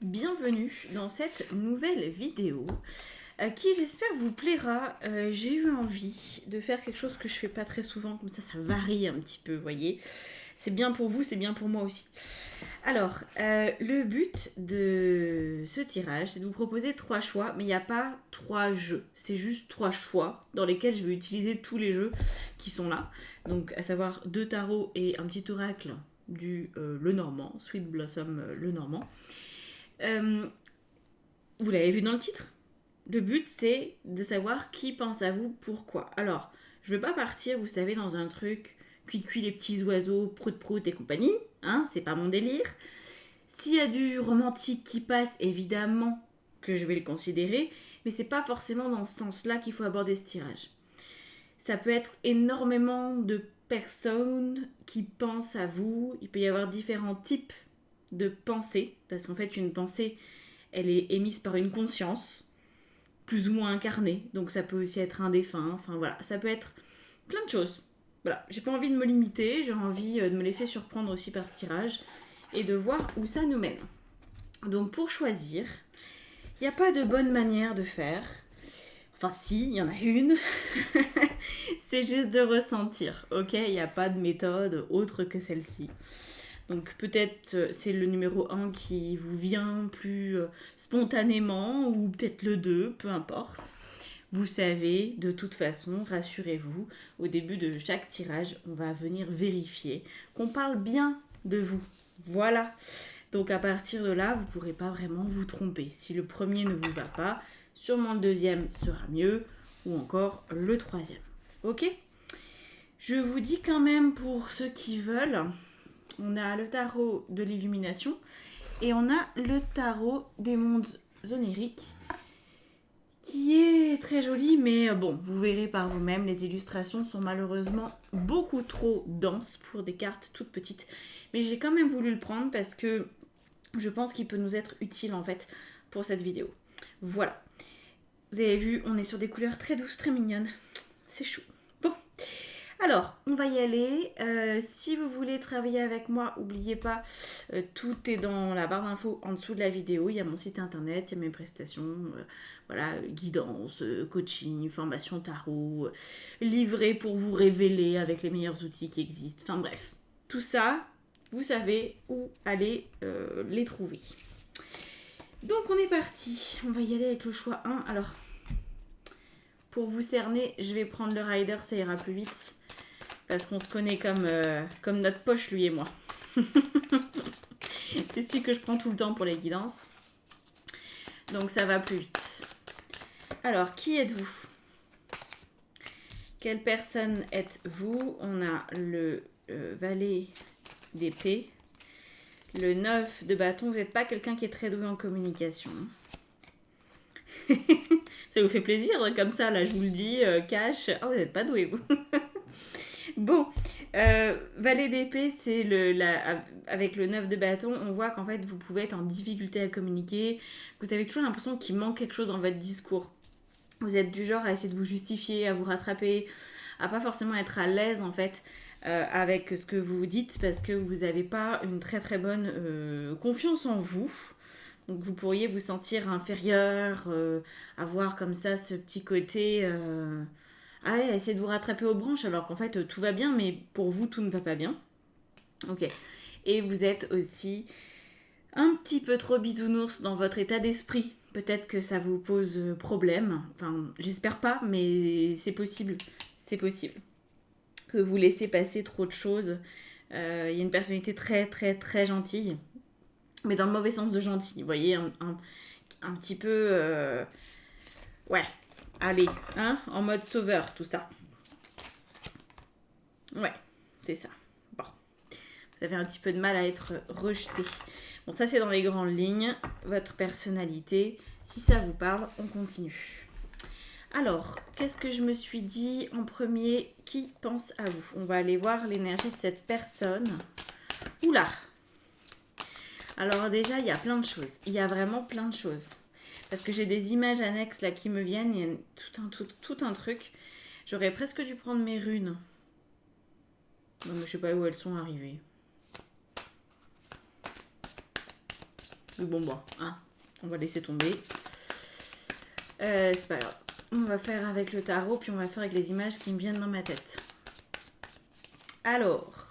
bienvenue dans cette nouvelle vidéo qui j'espère vous plaira. J'ai eu envie de faire quelque chose que je fais pas très souvent, comme ça varie un petit peu, vous voyez. C'est bien pour vous, c'est bien pour moi aussi. Alors, le but de ce tirage, c'est de vous proposer 3 choix, mais il n'y a pas 3 jeux. C'est juste 3 choix dans lesquels je vais utiliser tous les jeux qui sont là. Donc, à savoir 2 tarots et un petit oracle du Lenormand, Sweet Blossom Lenormand. Vous l'avez vu dans le titre. Le but, c'est de savoir qui pense à vous, pourquoi. Alors, je ne veux pas partir, vous savez, dans un truc cuit les petits oiseaux, prout et compagnie. Hein, c'est pas mon délire. S'il y a du romantique qui passe, évidemment que je vais le considérer, mais c'est pas forcément dans ce sens-là qu'il faut aborder ce tirage. Ça peut être énormément de personnes qui pensent à vous. Il peut y avoir différents types de pensées, parce qu'en fait, une pensée, elle est émise par une conscience, plus ou moins incarnée, donc ça peut aussi être un défunt, enfin voilà, ça peut être plein de choses. Voilà, j'ai pas envie de me limiter, j'ai envie de me laisser surprendre aussi par ce tirage et de voir où ça nous mène. Donc pour choisir, il n'y a pas de bonne manière de faire. Enfin si, il y en a une. C'est juste de ressentir, ok? Il n'y a pas de méthode autre que celle-ci. Donc peut-être c'est le numéro 1 qui vous vient plus spontanément ou peut-être le 2, peu importe. Vous savez, de toute façon, rassurez-vous, au début de chaque tirage, on va venir vérifier qu'on parle bien de vous. Voilà. Donc à partir de là, vous ne pourrez pas vraiment vous tromper. Si le premier ne vous va pas, sûrement le deuxième sera mieux ou encore le troisième. Ok ? Je vous dis quand même pour ceux qui veulent, on a le tarot de l'illumination et on a le tarot des mondes oniriques qui est très joli, mais bon, vous verrez par vous-même, les illustrations sont malheureusement beaucoup trop denses pour des cartes toutes petites. Mais j'ai quand même voulu le prendre parce que je pense qu'il peut nous être utile en fait pour cette vidéo. Voilà. Vous avez vu, on est sur des couleurs très douces, très mignonnes. C'est chou. Bon. Alors, on va y aller. Si vous voulez travailler avec moi, n'oubliez pas, tout est dans la barre d'infos en dessous de la vidéo. Il y a mon site internet, il y a mes prestations, voilà, guidance, coaching, formation tarot, livret pour vous révéler avec les meilleurs outils qui existent. Enfin bref, tout ça, vous savez où aller les trouver. Donc on est parti. On va y aller avec le choix 1. Alors, pour vous cerner, je vais prendre le rider, ça ira plus vite. Parce qu'on se connaît comme notre poche, lui et moi. C'est celui que je prends tout le temps pour les guidances. Donc ça va plus vite. Alors, qui êtes-vous ? Quelle personne êtes-vous ? On a le valet d'épée. Le 9 de bâton. Vous n'êtes pas quelqu'un qui est très doué en communication. Ça vous fait plaisir, comme ça, là, je vous le dis, cash. Ah, vous n'êtes pas doué, vous. Bon, valet d'épée, c'est avec le 9 de bâton, on voit qu'en fait vous pouvez être en difficulté à communiquer, vous avez toujours l'impression qu'il manque quelque chose dans votre discours. Vous êtes du genre à essayer de vous justifier, à vous rattraper, à pas forcément être à l'aise en fait avec ce que vous dites parce que vous n'avez pas une très très bonne confiance en vous. Donc vous pourriez vous sentir inférieur, avoir comme ça ce petit côté... Ah ouais, essayez de vous rattraper aux branches alors qu'en fait tout va bien, mais pour vous tout ne va pas bien. Ok. Et vous êtes aussi un petit peu trop bisounours dans votre état d'esprit. Peut-être que ça vous pose problème. Enfin, j'espère pas, mais c'est possible. C'est possible. Que vous laissez passer trop de choses. Il y a une personnalité très très très gentille. Mais dans le mauvais sens de gentil. Vous voyez, un petit peu... Ouais. Allez, hein, en mode sauveur, tout ça. Ouais, c'est ça. Bon, vous avez un petit peu de mal à être rejeté. Bon, ça c'est dans les grandes lignes. Votre personnalité, si ça vous parle, on continue. Alors, qu'est-ce que je me suis dit en premier ? Qui pense à vous ? On va aller voir l'énergie de cette personne. Oula ! Alors déjà, il y a plein de choses. Il y a vraiment plein de choses. Parce que j'ai des images annexes là qui me viennent. Il y a tout un truc. J'aurais presque dû prendre mes runes. Non, mais je sais pas où elles sont arrivées. bon, hein, on va laisser tomber. C'est pas grave. On va faire avec le tarot, puis on va faire avec les images qui me viennent dans ma tête. Alors,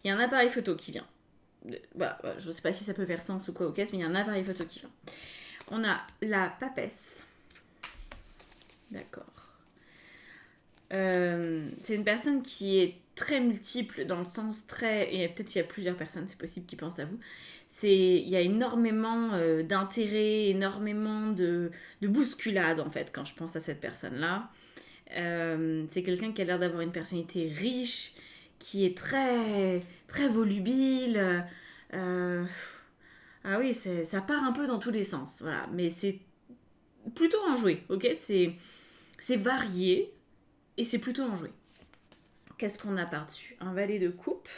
il y a un appareil photo qui vient. Voilà, je sais pas si ça peut faire sens ou quoi au caisse, mais il y a un appareil photo qui vient. On a la papesse. D'accord. C'est une personne qui est très multiple dans le sens très... Et peut-être qu'il y a plusieurs personnes, c'est possible, qui pensent à vous. Il y a énormément d'intérêt, énormément de bousculade en fait quand je pense à cette personne-là. C'est quelqu'un qui a l'air d'avoir une personnalité riche, qui est très, très volubile. Ah oui, ça part un peu dans tous les sens, voilà. Mais c'est plutôt enjoué, ok? C'est varié et c'est plutôt enjoué. Qu'est-ce qu'on a par-dessus? Un valet de coupe.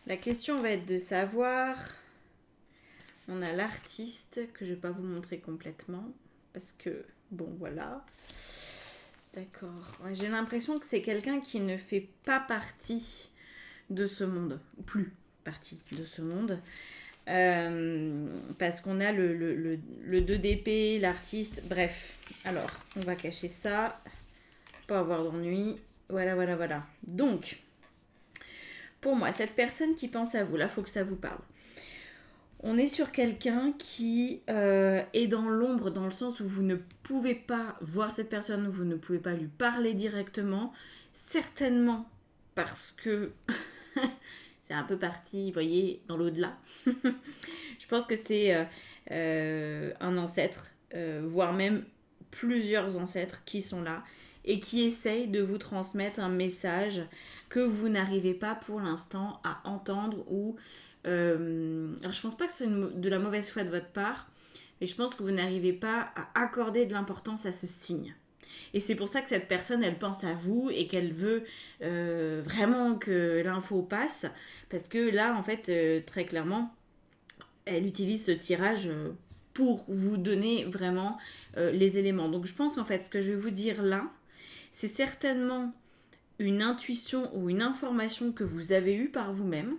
La question va être de savoir... On a l'artiste, que je ne vais pas vous montrer complètement, parce que, bon, voilà. D'accord. Ouais, j'ai l'impression que c'est quelqu'un qui ne fait pas partie de ce monde, plus partie de ce monde. Parce qu'on a le 2 d'épée, l'artiste, bref. Alors, on va cacher ça, pas avoir d'ennui. Voilà. Donc, pour moi, cette personne qui pense à vous, là, il faut que ça vous parle. On est sur quelqu'un qui est dans l'ombre, dans le sens où vous ne pouvez pas voir cette personne, vous ne pouvez pas lui parler directement, certainement parce que c'est un peu parti, vous voyez, dans l'au-delà. Je pense que c'est un ancêtre, voire même plusieurs ancêtres qui sont là et qui essayent de vous transmettre un message que vous n'arrivez pas pour l'instant à entendre ou... alors je pense pas que ce soit de la mauvaise foi de votre part, mais je pense que vous n'arrivez pas à accorder de l'importance à ce signe. Et c'est pour ça que cette personne, elle pense à vous et qu'elle veut vraiment que l'info passe. Parce que là, en fait, très clairement, elle utilise ce tirage pour vous donner vraiment les éléments. Donc je pense qu'en fait, ce que je vais vous dire là, c'est certainement une intuition ou une information que vous avez eue par vous-même,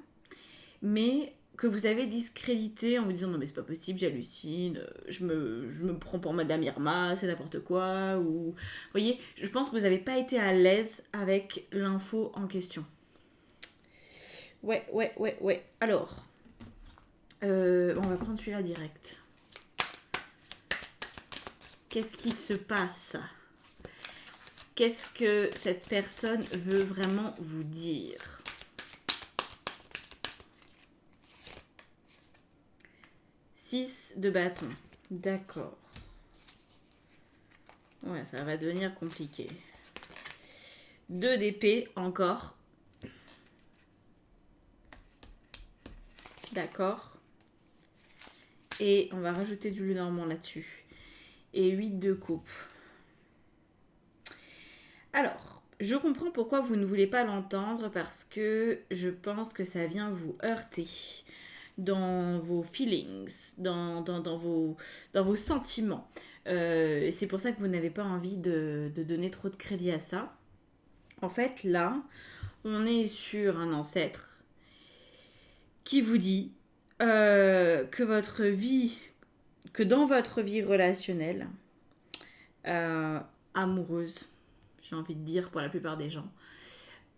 mais que vous avez discrédité en vous disant non mais c'est pas possible, j'hallucine, je me prends pour Madame Irma, c'est n'importe quoi, ou... Vous voyez, je pense que vous n'avez pas été à l'aise avec l'info en question. Ouais. Alors, on va prendre celui-là direct. Qu'est-ce qui se passe ? Qu'est-ce que cette personne veut vraiment vous dire ? Six de bâton. D'accord. Ouais, ça va devenir compliqué. 2 d'épée, encore. D'accord. Et on va rajouter du Lenormand là-dessus. Et 8 de coupe. Alors, je comprends pourquoi vous ne voulez pas l'entendre, parce que je pense que ça vient vous heurter dans vos feelings, dans vos sentiments. C'est pour ça que vous n'avez pas envie de donner trop de crédit à ça. En fait, là, on est sur un ancêtre qui vous dit que dans votre vie relationnelle, amoureuse, j'ai envie de dire pour la plupart des gens,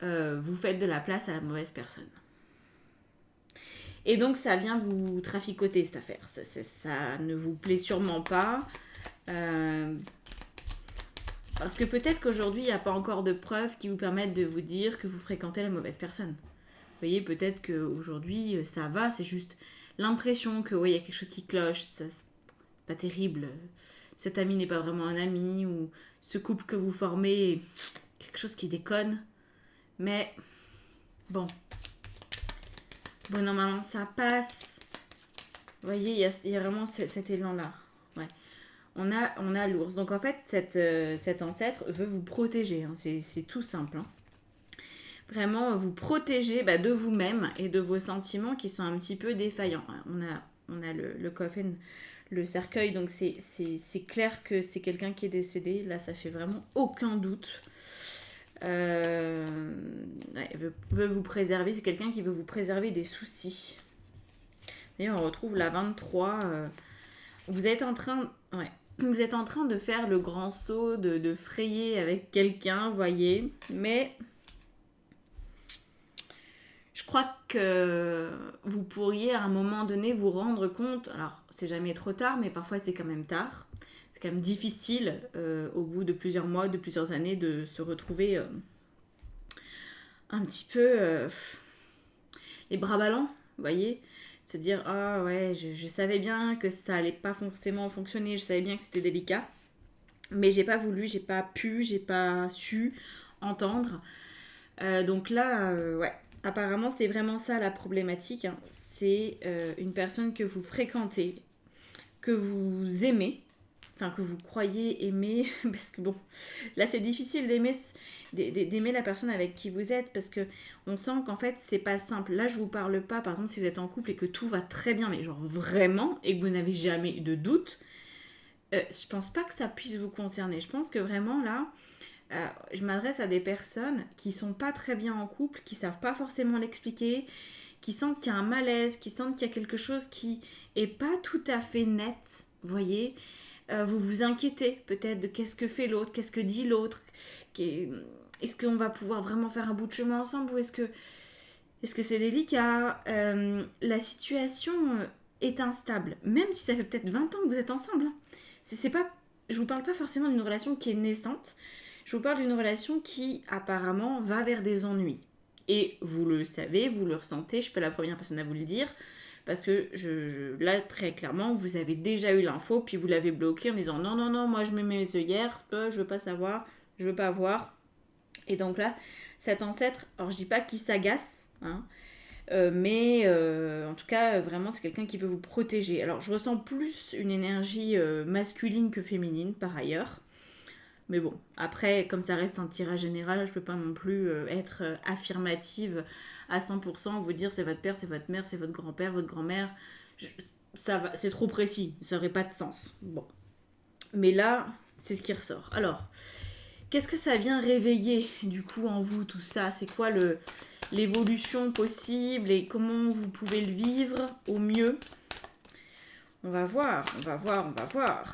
vous faites de la place à la mauvaise personne. Et donc ça vient vous traficoter cette affaire. Ça ne vous plaît sûrement pas. Parce que peut-être qu'aujourd'hui, il n'y a pas encore de preuves qui vous permettent de vous dire que vous fréquentez la mauvaise personne. Vous voyez, peut-être qu'aujourd'hui, ça va, c'est juste l'impression que il y a quelque chose qui cloche, c'est pas terrible. Cet ami n'est pas vraiment un ami, ou ce couple que vous formez est quelque chose qui déconne. Mais bon, normalement, ça passe. Vous voyez, il y a vraiment cet élan-là. Ouais. On a l'ours. Donc en fait, cet ancêtre veut vous protéger. Hein. C'est tout simple. Hein. Vraiment vous protéger de vous-même et de vos sentiments qui sont un petit peu défaillants. On a le coffin, le cercueil, donc c'est clair que c'est quelqu'un qui est décédé. Là, ça fait vraiment aucun doute. Veut vous préserver, c'est quelqu'un qui veut vous préserver des soucis. Et on retrouve la 23. Vous êtes en train... Ouais. Vous êtes en train de faire le grand saut, de frayer avec quelqu'un, voyez. Mais je crois que vous pourriez à un moment donné vous rendre compte... Alors, c'est jamais trop tard, mais parfois c'est quand même tard. C'est quand même difficile, au bout de plusieurs mois, de plusieurs années, de se retrouver un petit peu les bras ballants, vous voyez, se dire ah ouais, je savais bien que ça allait pas forcément fonctionner, je savais bien que c'était délicat, mais j'ai pas voulu, j'ai pas pu, j'ai pas su entendre. Donc là, ouais, apparemment c'est vraiment ça la problématique, hein. C'est une personne que vous fréquentez, que vous aimez, enfin que vous croyez aimer, parce que bon, là c'est difficile d'aimer la personne avec qui vous êtes, parce que on sent qu'en fait c'est pas simple. Là je vous parle pas, par exemple si vous êtes en couple et que tout va très bien, mais genre vraiment, et que vous n'avez jamais de doute, je pense pas que ça puisse vous concerner. Je pense que vraiment là, je m'adresse à des personnes qui sont pas très bien en couple, qui savent pas forcément l'expliquer, qui sentent qu'il y a un malaise, qui sentent qu'il y a quelque chose qui est pas tout à fait net, vous voyez. Vous vous inquiétez peut-être de qu'est-ce que fait l'autre, qu'est-ce que dit l'autre, est-ce qu'on va pouvoir vraiment faire un bout de chemin ensemble ou est-ce que c'est délicat. La situation est instable, même si ça fait peut-être 20 ans que vous êtes ensemble, hein. C'est pas, je vous parle pas forcément d'une relation qui est naissante, je vous parle d'une relation qui apparemment va vers des ennuis. Et vous le savez, vous le ressentez, je suis pas la première personne à vous le dire, parce que là, très clairement, vous avez déjà eu l'info, puis vous l'avez bloqué en disant non, non, non, moi je mets mes œillères, je veux pas savoir, je veux pas voir. Et donc là, cet ancêtre, alors je dis pas qu'il s'agace, hein, mais en tout cas, vraiment, c'est quelqu'un qui veut vous protéger. Alors, je ressens plus une énergie masculine que féminine, par ailleurs. Mais bon, après, comme ça reste un tirage général, je peux pas non plus être affirmative à 100%, vous dire c'est votre père, c'est votre mère, c'est votre grand-père, votre grand-mère. Ça va, c'est trop précis, ça aurait pas de sens. Bon. Mais là, c'est ce qui ressort. Alors, qu'est-ce que ça vient réveiller du coup en vous tout ça? C'est quoi l'évolution possible et comment vous pouvez le vivre au mieux? On va voir, on va voir, on va voir.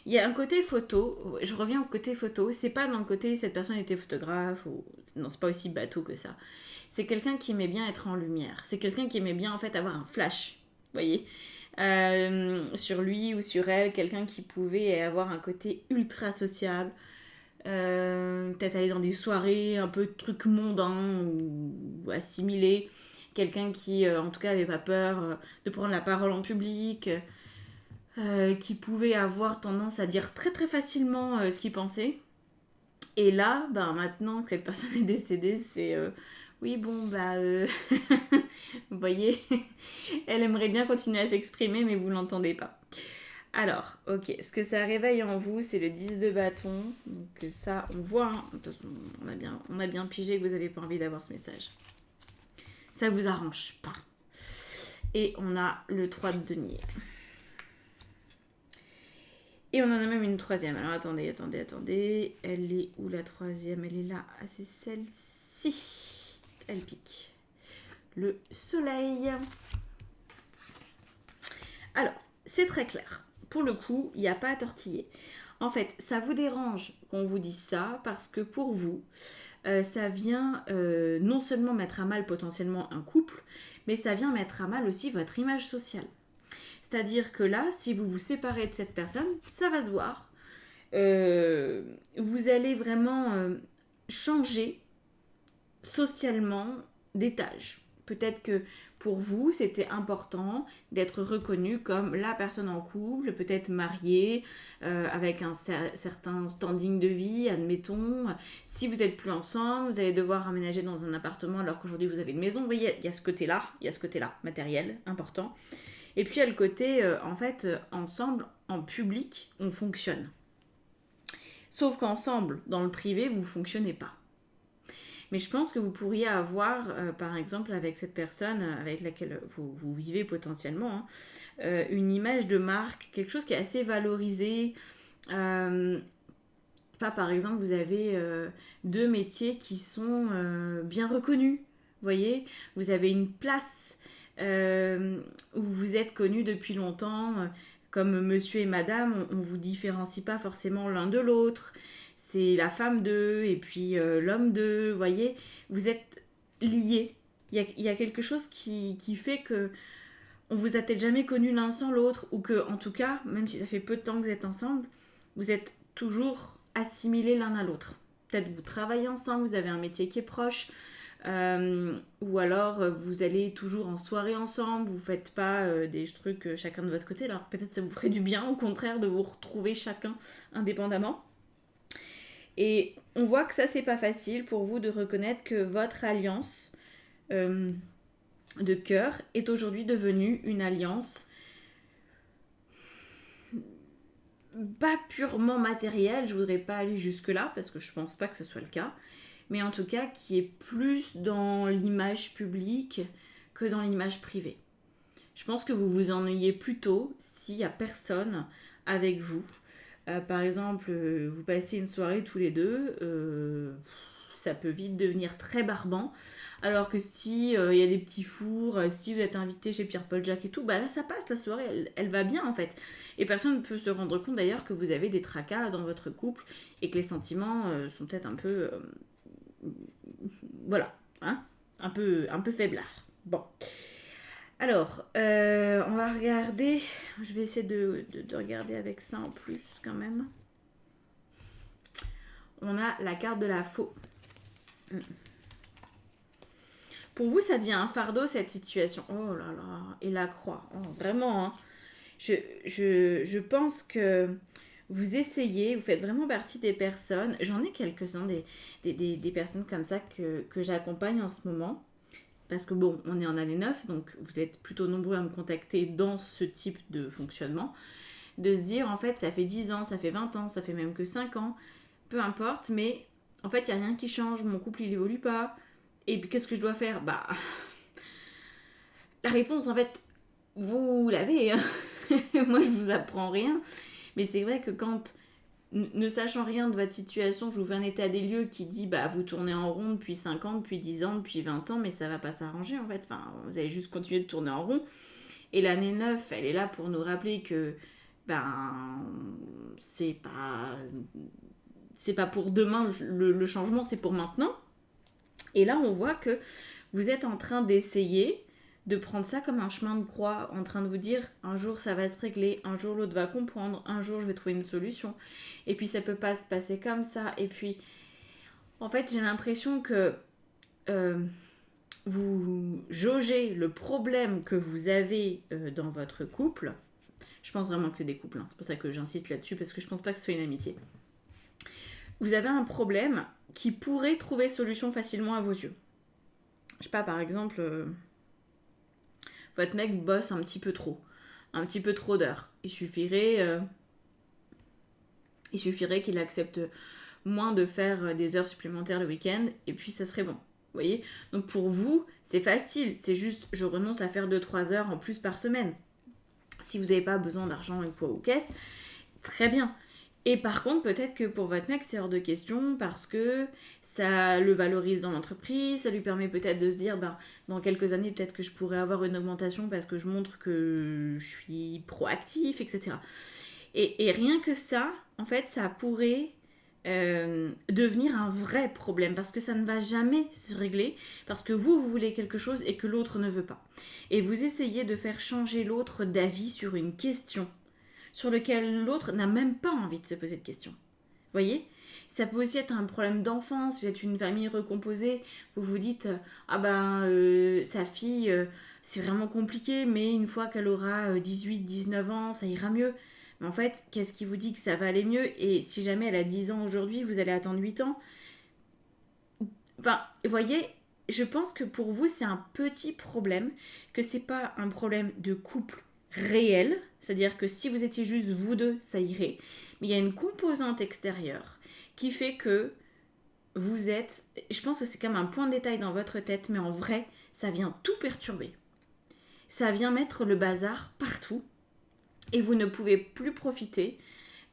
Il y a un côté photo, je reviens au côté photo, c'est pas dans le côté cette personne était photographe, ou non, c'est pas aussi bateau que ça. C'est quelqu'un qui aimait bien être en lumière, c'est quelqu'un qui aimait bien en fait avoir un flash, vous voyez, sur lui ou sur elle, quelqu'un qui pouvait avoir un côté ultra social, peut-être aller dans des soirées un peu de trucs mondains ou assimilés, quelqu'un qui en tout cas avait pas peur de prendre la parole en public, qui pouvait avoir tendance à dire très très facilement ce qu'il pensait. Et là, ben, maintenant que cette personne est décédée, c'est oui, bon, bah, vous voyez, elle aimerait bien continuer à s'exprimer, mais vous l'entendez pas. Alors, ok, ce que ça réveille en vous, c'est le 10 de bâton. Donc ça, on voit, hein. De toute façon, on a bien pigé que vous n'avez pas envie d'avoir ce message. Ça vous arrange pas. Et on a le 3 de denier. Et on en a même une troisième. Alors attendez. Elle est où la troisième? Elle est là. Ah, c'est celle-ci. Elle pique. Le soleil. Alors, c'est très clair. Pour le coup, il n'y a pas à tortiller. En fait, ça vous dérange qu'on vous dise ça parce que pour vous, ça vient non seulement mettre à mal potentiellement un couple, mais ça vient mettre à mal aussi votre image sociale. C'est-à-dire que là, si vous vous séparez de cette personne, ça va se voir. Vous allez vraiment changer socialement d'étage. Peut-être que pour vous, c'était important d'être reconnu comme la personne en couple, peut-être mariée, avec un certain standing de vie, admettons. Si vous n'êtes plus ensemble, vous allez devoir aménager dans un appartement alors qu'aujourd'hui vous avez une maison. Vous voyez, il y a ce côté-là, matériel, important. Et puis il y a le côté, en fait, ensemble, en public, on fonctionne. Sauf qu'ensemble, dans le privé, vous ne fonctionnez pas. Mais je pense que vous pourriez avoir, par exemple, avec cette personne avec laquelle vous vivez potentiellement, hein, une image de marque, quelque chose qui est assez valorisé. Pas, par exemple, vous avez deux métiers qui sont bien reconnus. Vous voyez, vous avez une place où vous êtes connus depuis longtemps, comme monsieur et madame, on ne vous différencie pas forcément l'un de l'autre. C'est la femme d'eux et puis l'homme d'eux, vous voyez, vous êtes liés. Il y a quelque chose qui fait que on vous a peut-être jamais connus l'un sans l'autre, ou que, en tout cas, même si ça fait peu de temps que vous êtes ensemble, vous êtes toujours assimilés l'un à l'autre. Peut-être vous travaillez ensemble, vous avez un métier qui est proche, ou alors vous allez toujours en soirée ensemble, vous faites pas des trucs chacun de votre côté, alors peut-être ça vous ferait du bien, au contraire, de vous retrouver chacun indépendamment. Et on voit que ça, c'est pas facile pour vous de reconnaître que votre alliance de cœur est aujourd'hui devenue une alliance pas purement matérielle, je voudrais pas aller jusque là parce que je pense pas que ce soit le cas, mais en tout cas qui est plus dans l'image publique que dans l'image privée. Je pense que vous vous ennuyez plutôt s'il y a personne avec vous. Par exemple, vous passez une soirée tous les deux, ça peut vite devenir très barbant. Alors que si il y a des petits fours, si vous êtes invité chez Pierre-Paul Jacques et tout, bah là ça passe, la soirée elle va bien en fait. Et personne ne peut se rendre compte d'ailleurs que vous avez des tracas dans votre couple et que les sentiments sont peut-être un peu voilà, hein, un peu faiblards. Bon. Alors, on va regarder. Je vais essayer de regarder avec ça en plus quand même. On a la carte de la faux. Pour vous, ça devient un fardeau cette situation. Oh là là, et la croix. Oh, vraiment, hein. Je pense que vous essayez, vous faites vraiment partie des personnes. J'en ai quelques-uns, des personnes comme ça que j'accompagne en ce moment. Parce que bon, on est en année 9, donc vous êtes plutôt nombreux à me contacter dans ce type de fonctionnement. De se dire, en fait, ça fait 10 ans, ça fait 20 ans, ça fait même que 5 ans, peu importe, mais en fait, il n'y a rien qui change, mon couple, il évolue pas. Et puis, qu'est-ce que je dois faire ? Bah, la réponse, en fait, vous l'avez. Hein. Moi, je vous apprends rien. Mais c'est vrai que quand, ne sachant rien de votre situation, je vous fais un état des lieux qui dit bah vous tournez en rond depuis 5 ans, depuis 10 ans, depuis 20 ans, mais ça va pas s'arranger en fait. Enfin, vous allez juste continuer de tourner en rond. Et l'année 9, elle est là pour nous rappeler que ben c'est pas pour demain le changement, c'est pour maintenant. Et là, on voit que vous êtes en train d'essayer de prendre ça comme un chemin de croix, en train de vous dire un jour ça va se régler, un jour l'autre va comprendre, un jour je vais trouver une solution. Et puis ça peut pas se passer comme ça. Et puis, en fait, j'ai l'impression que vous jaugez le problème que vous avez dans votre couple. Je pense vraiment que c'est des couples, hein. C'est pour ça que j'insiste là-dessus, parce que je pense pas que ce soit une amitié. Vous avez un problème qui pourrait trouver solution facilement à vos yeux. Je sais pas, par exemple, votre mec bosse un petit peu trop d'heures. Il suffirait qu'il accepte moins de faire des heures supplémentaires le week-end, et puis ça serait bon. Vous voyez ? Donc pour vous, c'est facile, c'est juste je renonce à faire 2-3 heures en plus par semaine. Si vous n'avez pas besoin d'argent et poids aux caisses, très bien. Et par contre, peut-être que pour votre mec, c'est hors de question parce que ça le valorise dans l'entreprise, ça lui permet peut-être de se dire, ben, dans quelques années, peut-être que je pourrais avoir une augmentation parce que je montre que je suis proactif, etc. Et rien que ça, en fait, ça pourrait devenir un vrai problème parce que ça ne va jamais se régler parce que vous voulez quelque chose et que l'autre ne veut pas. Et vous essayez de faire changer l'autre d'avis sur une question sur laquelle l'autre n'a même pas envie de se poser de questions. Vous voyez ? Ça peut aussi être un problème d'enfance, vous êtes une famille recomposée, vous vous dites sa fille, c'est vraiment compliqué, mais une fois qu'elle aura 18-19 ans, ça ira mieux. Mais en fait, qu'est-ce qui vous dit que ça va aller mieux ? Et si jamais elle a 10 ans aujourd'hui, vous allez attendre 8 ans. Enfin, vous voyez, je pense que pour vous, c'est un petit problème, que c'est pas un problème de couple réel, c'est-à-dire que si vous étiez juste vous deux, ça irait. Mais il y a une composante extérieure qui fait que vous êtes... Je pense que c'est comme un point de détail dans votre tête, mais en vrai, ça vient tout perturber. Ça vient mettre le bazar partout. Et vous ne pouvez plus profiter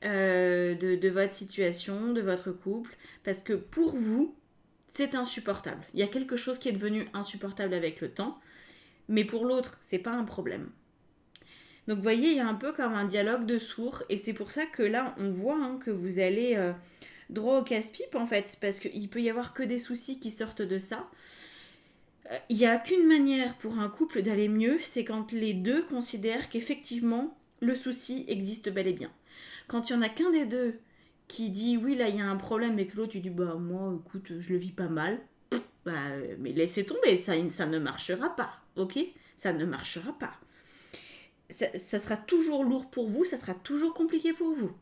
de votre situation, de votre couple, parce que pour vous, c'est insupportable. Il y a quelque chose qui est devenu insupportable avec le temps, mais pour l'autre, c'est pas un problème. Donc vous voyez, il y a un peu comme un dialogue de sourds, et c'est pour ça que là, on voit que vous allez droit au casse-pipe, en fait, parce qu'il peut y avoir que des soucis qui sortent de ça. Il n'y a qu'une manière pour un couple d'aller mieux, c'est quand les deux considèrent qu'effectivement, le souci existe bel et bien. Quand il y en a qu'un des deux qui dit oui, là, il y a un problème, et que l'autre, tu dis bah, moi, écoute, je le vis pas mal, bah, mais laissez tomber, ça ne marchera pas, ok? Ça ne marchera pas. Ça sera toujours lourd pour vous, ça sera toujours compliqué pour vous.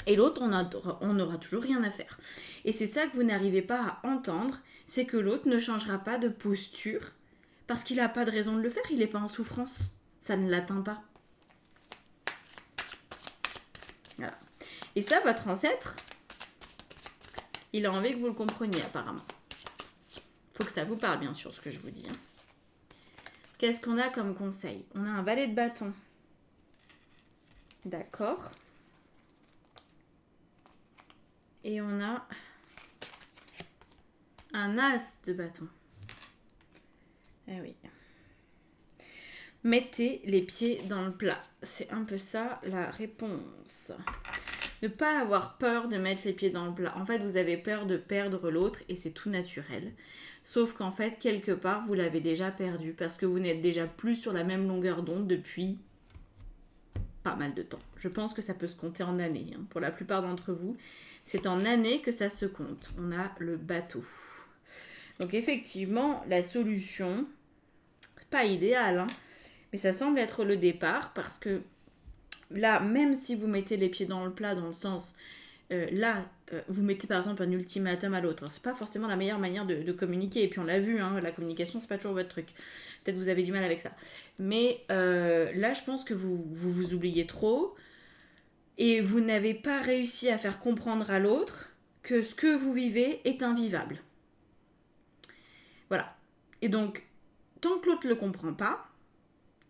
Et l'autre, on n'aura toujours rien à faire. Et c'est ça que vous n'arrivez pas à entendre, c'est que l'autre ne changera pas de posture parce qu'il n'a pas de raison de le faire, il n'est pas en souffrance. Ça ne l'atteint pas. Voilà. Et ça, votre ancêtre, il a envie que vous le compreniez apparemment. Faut que ça vous parle, bien sûr, ce que je vous dis. Qu'est-ce qu'on a comme conseil? On a un valet de bâton. D'accord. Et on a un as de bâton. Eh oui. Mettez les pieds dans le plat. C'est un peu ça la réponse. Ne pas avoir peur de mettre les pieds dans le plat. En fait, vous avez peur de perdre l'autre et c'est tout naturel. Sauf qu'en fait, quelque part, vous l'avez déjà perdu parce que vous n'êtes déjà plus sur la même longueur d'onde depuis pas mal de temps. Je pense que ça peut se compter en années. Pour la plupart d'entre vous, c'est en années que ça se compte. On a le bateau. Donc effectivement, la solution, pas idéale, mais ça semble être le départ parce que là, même si vous mettez les pieds dans le plat dans le sens... vous mettez par exemple un ultimatum à l'autre. C'est pas forcément la meilleure manière de communiquer. Et puis on l'a vu, la communication, c'est pas toujours votre truc. Peut-être vous avez du mal avec ça. Mais là, je pense que vous oubliez trop. Et vous n'avez pas réussi à faire comprendre à l'autre que ce que vous vivez est invivable. Voilà. Et donc, tant que l'autre ne le comprend pas,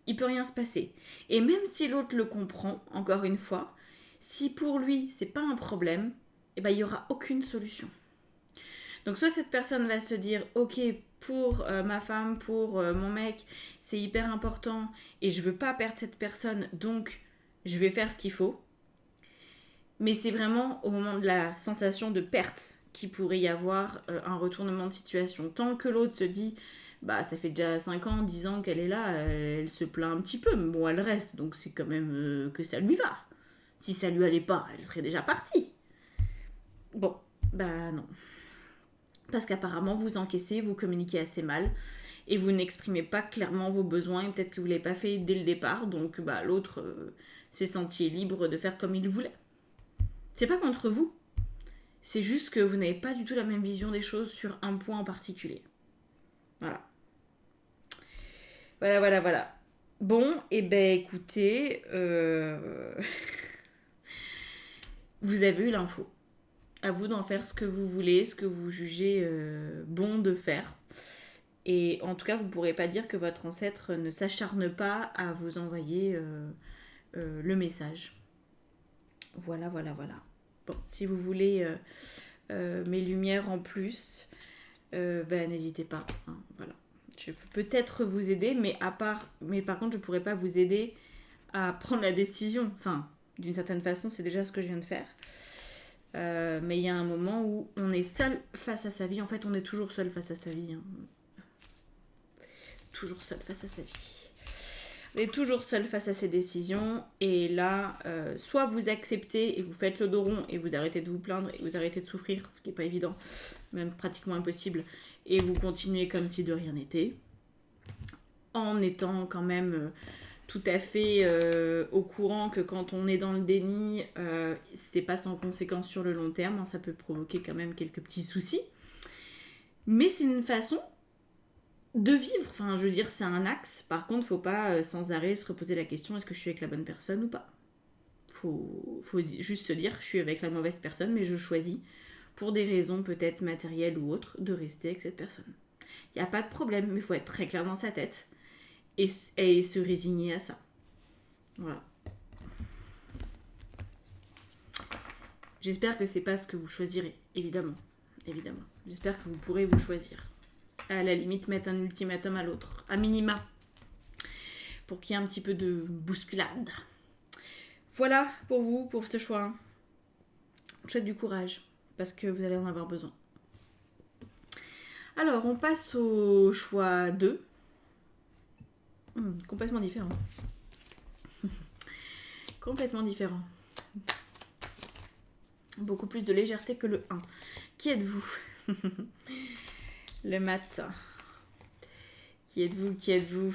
il peut rien se passer. Et même si l'autre le comprend, encore une fois, si pour lui, c'est pas un problème, il n'y aura aucune solution. Donc soit cette personne va se dire, ok, pour ma femme, pour mon mec, c'est hyper important et je veux pas perdre cette personne, donc je vais faire ce qu'il faut. Mais c'est vraiment au moment de la sensation de perte qu'il pourrait y avoir un retournement de situation. Tant que l'autre se dit, bah ça fait déjà 5 ans, 10 ans qu'elle est là, elle se plaint un petit peu, mais bon, elle reste, donc c'est quand même que ça lui va. Si ça lui allait pas, elle serait déjà partie. Bon, bah non. Parce qu'apparemment, vous encaissez, vous communiquez assez mal, et vous n'exprimez pas clairement vos besoins, et peut-être que vous ne l'avez pas fait dès le départ, donc bah, l'autre s'est senti libre de faire comme il voulait. C'est pas contre vous, c'est juste que vous n'avez pas du tout la même vision des choses sur un point en particulier. Voilà. Voilà. Bon, et ben écoutez, vous avez eu l'info. À vous d'en faire ce que vous voulez, ce que vous jugez bon de faire. Et en tout cas, vous ne pourrez pas dire que votre ancêtre ne s'acharne pas à vous envoyer le message. Voilà. Bon, si vous voulez mes lumières en plus, n'hésitez pas. Voilà. Je peux peut-être vous aider, mais par contre, je ne pourrais pas vous aider à prendre la décision. Enfin, d'une certaine façon, c'est déjà ce que je viens de faire. Mais il y a un moment où on est seul face à sa vie. En fait, on est toujours seul face à sa vie. Toujours seul face à sa vie. On est toujours seul face à ses décisions. Et là, soit vous acceptez et vous faites le dos rond et vous arrêtez de vous plaindre et vous arrêtez de souffrir, ce qui n'est pas évident, même pratiquement impossible, et vous continuez comme si de rien n'était, en étant quand même tout à fait au courant que quand on est dans le déni, c'est pas sans conséquence sur le long terme, ça peut provoquer quand même quelques petits soucis. Mais c'est une façon de vivre, enfin je veux dire c'est un axe. Par contre, faut pas sans arrêt se reposer la question, est-ce que je suis avec la bonne personne ou pas. Faut juste se dire, je suis avec la mauvaise personne, mais je choisis pour des raisons peut-être matérielles ou autres, de rester avec cette personne. Il n'y a pas de problème, mais il faut être très clair dans sa tête et se résigner à ça. Voilà. J'espère que c'est pas ce que vous choisirez, évidemment. Évidemment. J'espère que vous pourrez vous choisir. À la limite, mettre un ultimatum à l'autre, à minima, pour qu'il y ait un petit peu de bousculade. Voilà pour vous, pour ce choix. Je vous souhaite du courage, parce que vous allez en avoir besoin. Alors, on passe au choix 2. Complètement différent. Complètement différent. Beaucoup plus de légèreté que le 1. Qui êtes-vous? Le matin. Qui êtes-vous?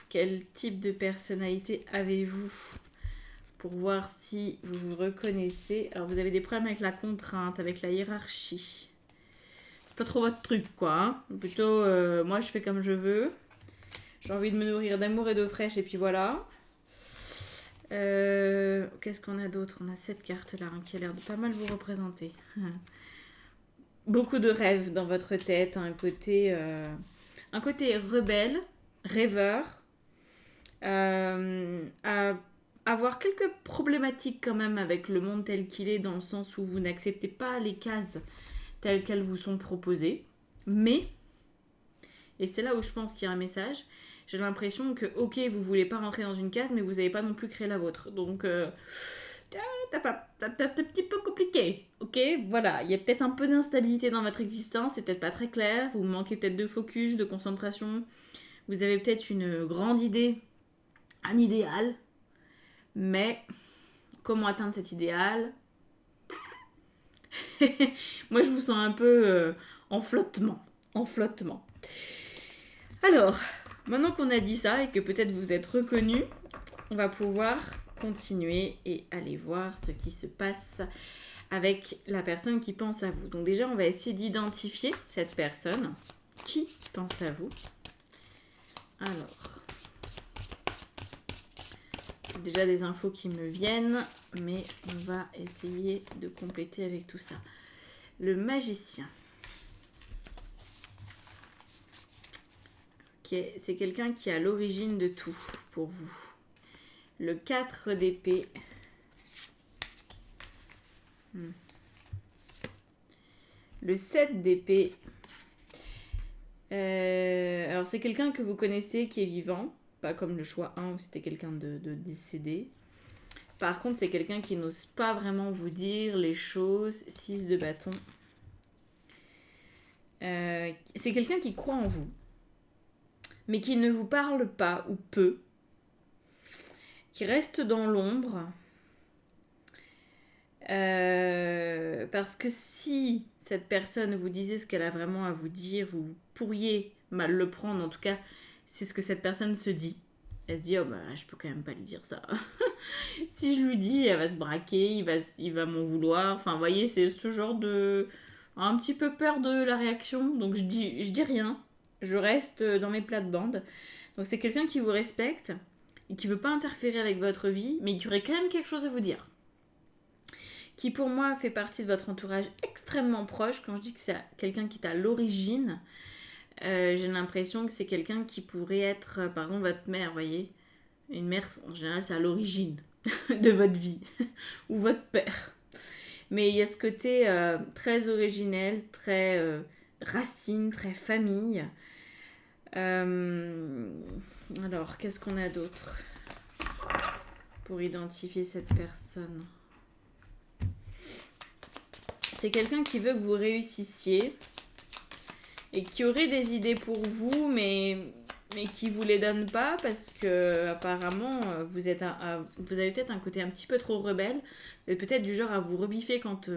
Quel type de personnalité avez-vous? Pour voir si vous vous reconnaissez. Alors, vous avez des problèmes avec la contrainte, avec la hiérarchie. C'est pas trop votre truc, quoi. Hein. Plutôt, moi, je fais comme je veux. J'ai envie de me nourrir d'amour et d'eau fraîche, et puis voilà. Qu'est-ce qu'on a d'autre? On a cette carte-là qui a l'air de pas mal vous représenter. Beaucoup de rêves dans votre tête, un côté rebelle, rêveur, à avoir quelques problématiques quand même avec le monde tel qu'il est, dans le sens où vous n'acceptez pas les cases telles qu'elles vous sont proposées, mais, et c'est là où je pense qu'il y a un message, j'ai l'impression que, ok, vous voulez pas rentrer dans une case, mais vous n'avez pas non plus créé la vôtre. Donc, c'est un petit peu compliqué. Ok, voilà. Il y a peut-être un peu d'instabilité dans votre existence. C'est peut-être pas très clair. Vous manquez peut-être de focus, de concentration. Vous avez peut-être une grande idée, un idéal. Mais comment atteindre cet idéal? Moi, je vous sens un peu en flottement. En flottement. Alors, maintenant qu'on a dit ça et que peut-être vous êtes reconnu, on va pouvoir continuer et aller voir ce qui se passe avec la personne qui pense à vous. Donc déjà, on va essayer d'identifier cette personne qui pense à vous. Alors, déjà des infos qui me viennent, mais on va essayer de compléter avec tout ça. Le magicien. Ok, c'est quelqu'un qui est à l'origine de tout pour vous. Le 4 d'épée. Le 7 d'épée. Alors c'est quelqu'un que vous connaissez qui est vivant. Pas comme le choix 1 où c'était quelqu'un de décédé. Par contre, c'est quelqu'un qui n'ose pas vraiment vous dire les choses. 6 de bâton. C'est quelqu'un qui croit en vous. Mais qui ne vous parle pas ou peu. Qui reste dans l'ombre. Parce que si cette personne vous disait ce qu'elle a vraiment à vous dire, vous pourriez mal le prendre. En tout cas, c'est ce que cette personne se dit. Elle se dit, oh bah je peux quand même pas lui dire ça. Si je lui dis, elle va se braquer, il va m'en vouloir. Enfin, vous voyez, c'est ce genre de... un petit peu peur de la réaction. Donc je dis rien. Je reste dans mes plates-bandes. Donc c'est quelqu'un qui vous respecte et qui veut pas interférer avec votre vie, mais qui aurait quand même quelque chose à vous dire. Qui pour moi fait partie de votre entourage extrêmement proche. Quand je dis que c'est quelqu'un qui est à l'origine, j'ai l'impression que c'est quelqu'un qui pourrait être, par exemple, votre mère, vous voyez. Une mère, en général, c'est à l'origine de votre vie. Ou votre père. Mais il y a ce côté très originel, très racine, très famille. Alors, qu'est-ce qu'on a d'autre pour identifier cette personne? C'est quelqu'un qui veut que vous réussissiez et qui aurait des idées pour vous, mais qui vous les donne pas parce que apparemment vous avez peut-être un côté un petit peu trop rebelle. Vous êtes peut-être du genre à vous rebiffer quand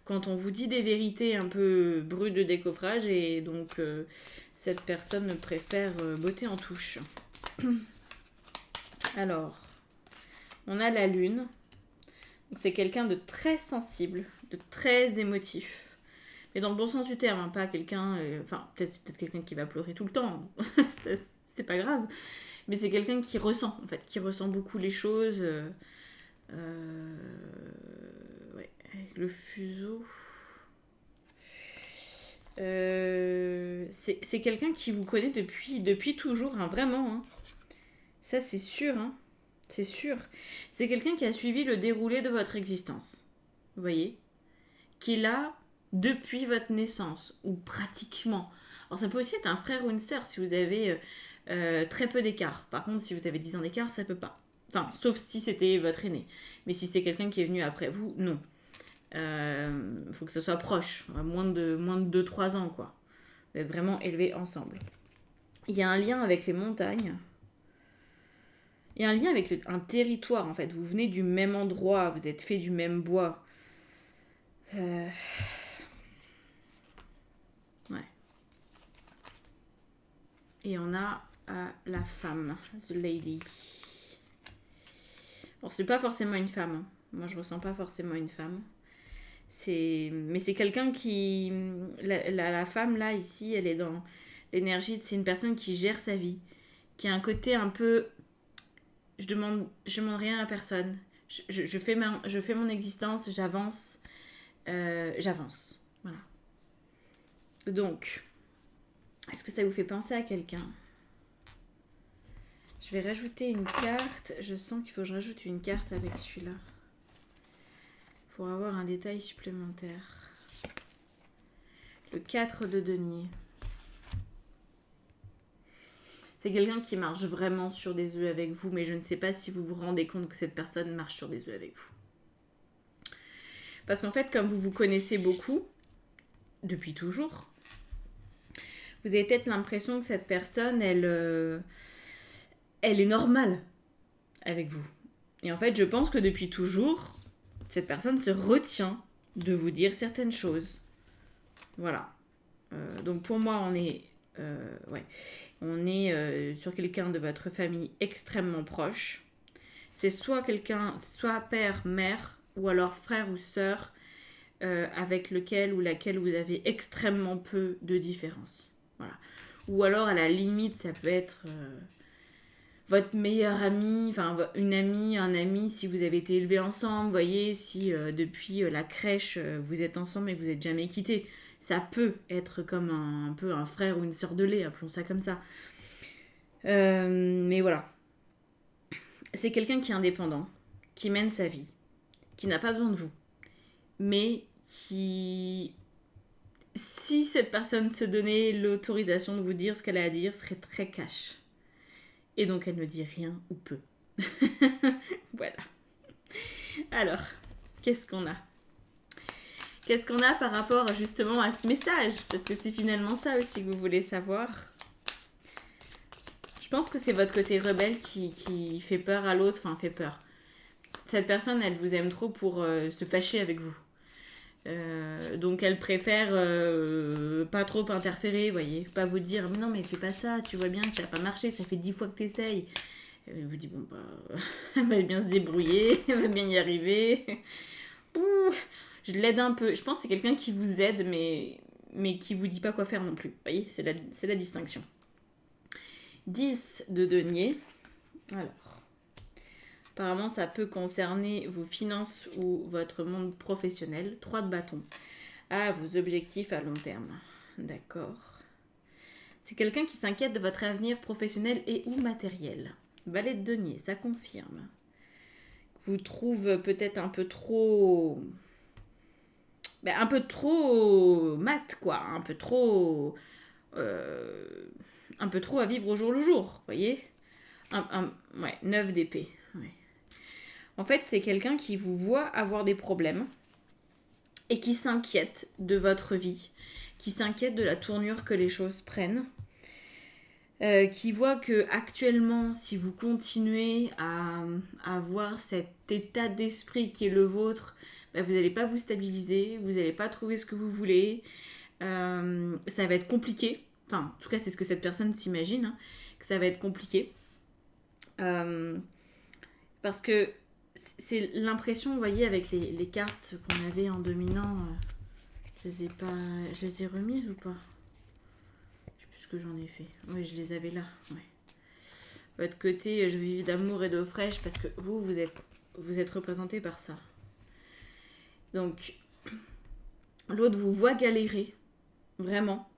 on vous dit des vérités un peu brutes de décoffrage, et donc cette personne préfère botter en touche. Alors, on a la lune. C'est quelqu'un de très sensible, de très émotif. Mais dans le bon sens du terme, hein, pas quelqu'un... c'est peut-être quelqu'un qui va pleurer tout le temps. C'est pas grave. Mais c'est quelqu'un qui ressent, en fait, qui ressent beaucoup les choses. Ouais, avec le fuseau... C'est quelqu'un qui vous connaît depuis toujours, hein, vraiment. Hein. Ça, c'est sûr. Hein. C'est sûr. C'est quelqu'un qui a suivi le déroulé de votre existence. Vous voyez, qui est là depuis votre naissance, ou pratiquement. Alors ça peut aussi être un frère ou une sœur si vous avez très peu d'écart. Par contre, si vous avez 10 ans d'écart, ça peut pas. Enfin, sauf si c'était votre aîné. Mais si c'est quelqu'un qui est venu après vous, non. Faut que ce soit proche, moins de 2-3 ans, quoi. Vous êtes vraiment élevés ensemble. Il y a un lien avec les montagnes. Il y a un lien avec un territoire, en fait. Vous venez du même endroit, vous êtes fait du même bois. Ouais. Et on a la femme, the lady. Bon, c'est pas forcément une femme. Hein. Moi, je ressens pas forcément une femme. Mais c'est quelqu'un qui... La femme, là, ici, elle est dans l'énergie. C'est une personne qui gère sa vie. Qui a un côté un peu... Je demande rien à personne. Je fais mon existence, j'avance. J'avance. Voilà. Donc, est-ce que ça vous fait penser à quelqu'un ? Je vais rajouter une carte. Je sens qu'il faut que je rajoute une carte avec celui-là. Pour avoir un détail supplémentaire. Le 4 de denier. C'est quelqu'un qui marche vraiment sur des œufs avec vous, mais je ne sais pas si vous vous rendez compte que cette personne marche sur des œufs avec vous. Parce qu'en fait, comme vous vous connaissez beaucoup, depuis toujours, vous avez peut-être l'impression que cette personne, elle est normale avec vous. Et en fait, je pense que depuis toujours, cette personne se retient de vous dire certaines choses. Voilà. Donc pour moi, on est sur quelqu'un de votre famille extrêmement proche. C'est soit père, mère, ou alors frère ou sœur, avec lequel ou laquelle vous avez extrêmement peu de différence. Voilà. Ou alors, à la limite, ça peut être votre meilleur ami, enfin une amie, un ami, si vous avez été élevés ensemble, vous voyez, si depuis la crèche, vous êtes ensemble et que vous n'êtes jamais quittés. Ça peut être comme un peu un frère ou une sœur de lait, appelons ça comme ça. Mais voilà. C'est quelqu'un qui est indépendant, qui mène sa vie, qui n'a pas besoin de vous, mais qui... Si cette personne se donnait l'autorisation de vous dire ce qu'elle a à dire, serait très cash. Et donc elle ne dit rien ou peu. Voilà. Alors, qu'est-ce qu'on a ? Qu'est-ce qu'on a par rapport justement à ce message ? Parce que c'est finalement ça aussi que vous voulez savoir. Je pense que c'est votre côté rebelle qui fait peur à l'autre, enfin fait peur. Cette personne, elle vous aime trop pour se fâcher avec vous. Donc elle préfère pas trop interférer, voyez, pas vous dire non mais fais pas ça, tu vois bien que ça n'a pas marché, ça fait 10 fois que t'essayes. Elle vous dit bon bah elle va bien se débrouiller, elle va bien y arriver. Ouh, je l'aide un peu, je pense que c'est quelqu'un qui vous aide mais qui vous dit pas quoi faire non plus, voyez, c'est la distinction. 10 de denier. Alors apparemment, ça peut concerner vos finances ou votre monde professionnel. 3 de bâton. Ah, vos objectifs à long terme. D'accord. C'est quelqu'un qui s'inquiète de votre avenir professionnel et ou matériel. Valet de denier, ça confirme. Vous trouve peut-être un peu trop... un peu trop mat, quoi. Un peu trop à vivre au jour le jour, vous voyez. 9 d'épée. Ouais. En fait, c'est quelqu'un qui vous voit avoir des problèmes et qui s'inquiète de votre vie, qui s'inquiète de la tournure que les choses prennent, qui voit que actuellement, si vous continuez à avoir cet état d'esprit qui est le vôtre, vous n'allez pas vous stabiliser, vous n'allez pas trouver ce que vous voulez, ça va être compliqué. Enfin, en tout cas, c'est ce que cette personne s'imagine, hein, que ça va être compliqué. Parce que c'est l'impression, vous voyez, avec les cartes qu'on avait en dominant, je les ai remises ou pas ? Je sais plus ce que j'en ai fait. Oui, je les avais là. Ouais. Votre côté, je vis d'amour et d'eau fraîche parce que vous êtes représenté par ça. Donc, l'autre vous voit galérer. Vraiment.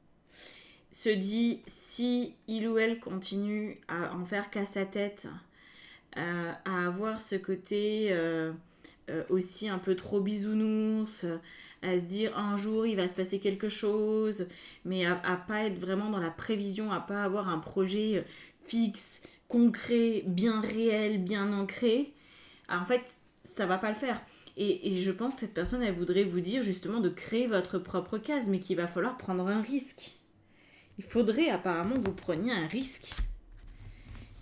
Se dit, si il ou elle continue à en faire qu'à sa tête, à avoir ce côté aussi un peu trop bisounours, à se dire un jour il va se passer quelque chose, mais à pas être vraiment dans la prévision, à pas avoir un projet fixe, concret, bien réel, bien ancré, en fait, ça va pas le faire. Et je pense que cette personne, elle voudrait vous dire justement de créer votre propre case, mais qu'il va falloir prendre un risque. Il faudrait apparemment que vous preniez un risque.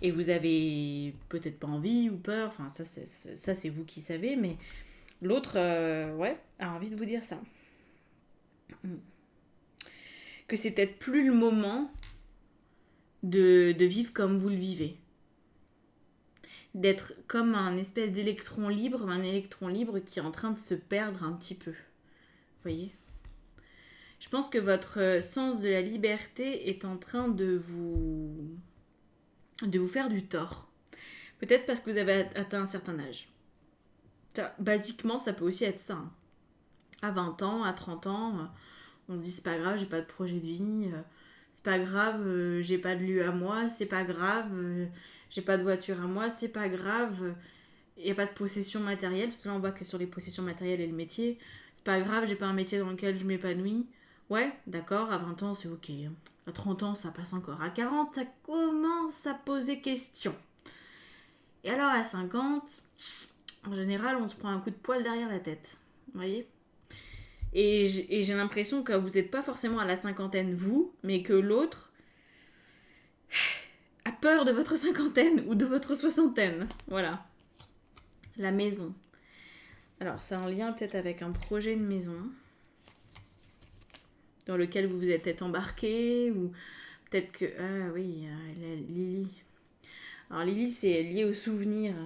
Et vous avez peut-être pas envie ou peur, enfin ça c'est vous qui savez, mais l'autre, ouais, a envie de vous dire ça. Que c'est peut-être plus le moment de vivre comme vous le vivez. D'être comme un espèce d'électron libre, un électron libre qui est en train de se perdre un petit peu. Vous voyez ? Je pense que votre sens de la liberté est en train de vous faire du tort. Peut-être parce que vous avez atteint un certain âge. Ça, basiquement, ça peut aussi être ça. Hein. À 20 ans, à 30 ans, on se dit c'est pas grave, j'ai pas de projet de vie, c'est pas grave, j'ai pas de lieu à moi, c'est pas grave, j'ai pas de voiture à moi, c'est pas grave, il n'y a pas de possession matérielle, parce que là on voit que c'est sur les possessions matérielles et le métier, c'est pas grave, j'ai pas un métier dans lequel je m'épanouis. Ouais, d'accord, à 20 ans c'est ok, à 30 ans ça passe encore, à 40 ça commence à poser question. Et alors à 50, en général on se prend un coup de poil derrière la tête, vous voyez ? Et j'ai l'impression que vous n'êtes pas forcément à la cinquantaine, vous, mais que l'autre a peur de votre cinquantaine ou de votre soixantaine. Voilà. La maison. Alors, c'est en lien peut-être avec un projet de maison dans lequel vous vous êtes peut-être embarqué, ou peut-être que... Ah oui, Lily. Alors, Lily, c'est lié au souvenir.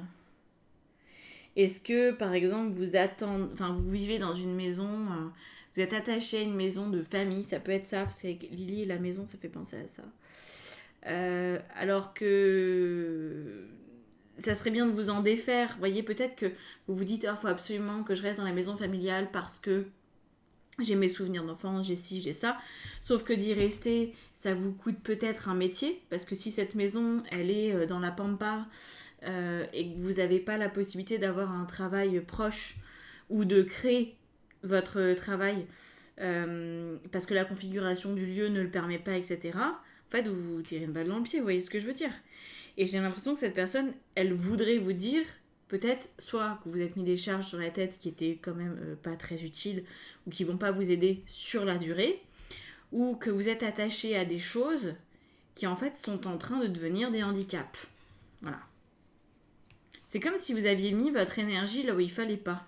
Est-ce que, par exemple, vous vivez dans une maison, vous êtes attaché à une maison de famille, ça peut être ça, parce que Lily et la maison, ça fait penser à ça. Alors que ça serait bien de vous en défaire. Vous voyez, peut-être que vous vous dites, il faut absolument que je reste dans la maison familiale parce que j'ai mes souvenirs d'enfance, j'ai ci, j'ai ça. Sauf que d'y rester, ça vous coûte peut-être un métier, parce que si cette maison, elle est dans la pampa, et que vous n'avez pas la possibilité d'avoir un travail proche ou de créer votre travail parce que la configuration du lieu ne le permet pas, etc. En fait, vous tirez une balle dans le pied, vous voyez ce que je veux dire. Et j'ai l'impression que cette personne, elle voudrait vous dire peut-être soit que vous êtes mis des charges sur la tête qui étaient quand même pas très utiles ou qui vont pas vous aider sur la durée, ou que vous êtes attaché à des choses qui en fait sont en train de devenir des handicaps. Voilà. C'est comme si vous aviez mis votre énergie là où il fallait pas.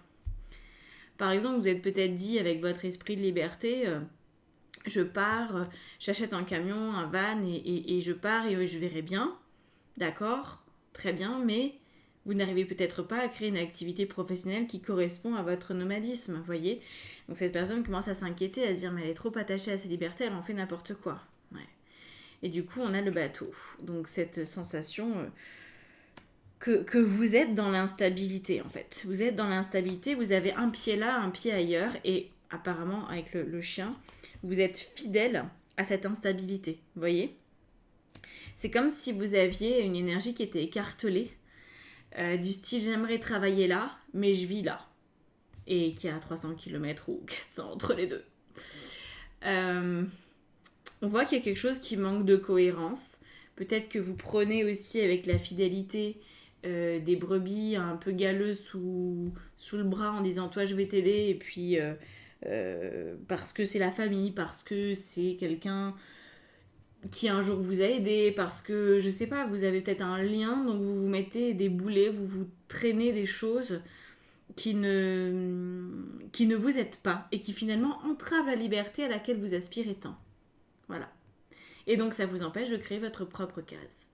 Par exemple, vous êtes peut-être dit avec votre esprit de liberté, je pars, j'achète un camion, un van et je pars et je verrai bien. D'accord, très bien, mais vous n'arrivez peut-être pas à créer une activité professionnelle qui correspond à votre nomadisme, vous voyez. Donc cette personne commence à s'inquiéter, à se dire mais elle est trop attachée à ses libertés, elle en fait n'importe quoi. Ouais. Et du coup, on a le bateau. Donc cette sensation... Que vous êtes dans l'instabilité en fait. Vous êtes dans l'instabilité, vous avez un pied là, un pied ailleurs, et apparemment avec le chien, vous êtes fidèle à cette instabilité, vous voyez. C'est comme si vous aviez une énergie qui était écartelée, du style j'aimerais travailler là, mais je vis là, et qui a 300 km ou 400 entre les deux. On voit qu'il y a quelque chose qui manque de cohérence. Peut-être que vous prenez aussi avec la fidélité des brebis un peu galeuses sous le bras en disant toi je vais t'aider, et puis parce que c'est la famille, parce que c'est quelqu'un qui un jour vous a aidé, parce que je sais pas, vous avez peut-être un lien, donc vous vous mettez des boulets, vous vous traînez des choses qui ne vous aident pas et qui finalement entravent la liberté à laquelle vous aspirez tant. Voilà. Et donc ça vous empêche de créer votre propre case.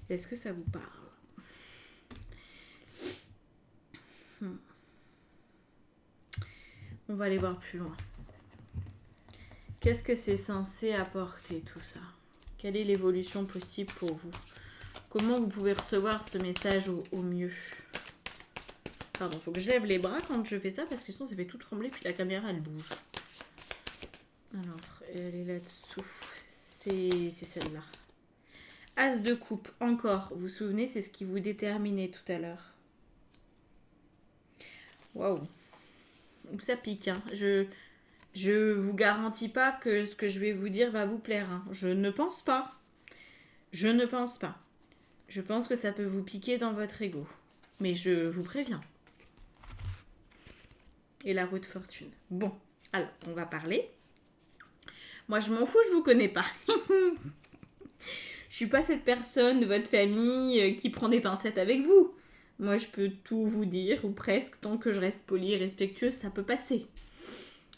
Est-ce que ça vous parle ? On va aller voir plus loin. Qu'est-ce que c'est censé apporter tout ça ? Quelle est l'évolution possible pour vous ? Comment vous pouvez recevoir ce message au mieux ? Pardon, faut que je lève les bras quand je fais ça parce que sinon ça fait tout trembler puis la caméra elle bouge. Alors, elle est là-dessous. C'est celle-là. As de coupe, encore. Vous vous souvenez, c'est ce qui vous déterminait tout à l'heure. Waouh. Ça pique, hein. Je vous garantis pas que ce que je vais vous dire va vous plaire. Hein. Je ne pense pas. Je ne pense pas. Je pense que ça peut vous piquer dans votre ego. Mais je vous préviens. Et la roue de fortune. Bon, alors, on va parler. Moi, je m'en fous, je vous connais pas. Je suis pas cette personne de votre famille qui prend des pincettes avec vous. Moi, je peux tout vous dire, ou presque, tant que je reste polie et respectueuse, ça peut passer.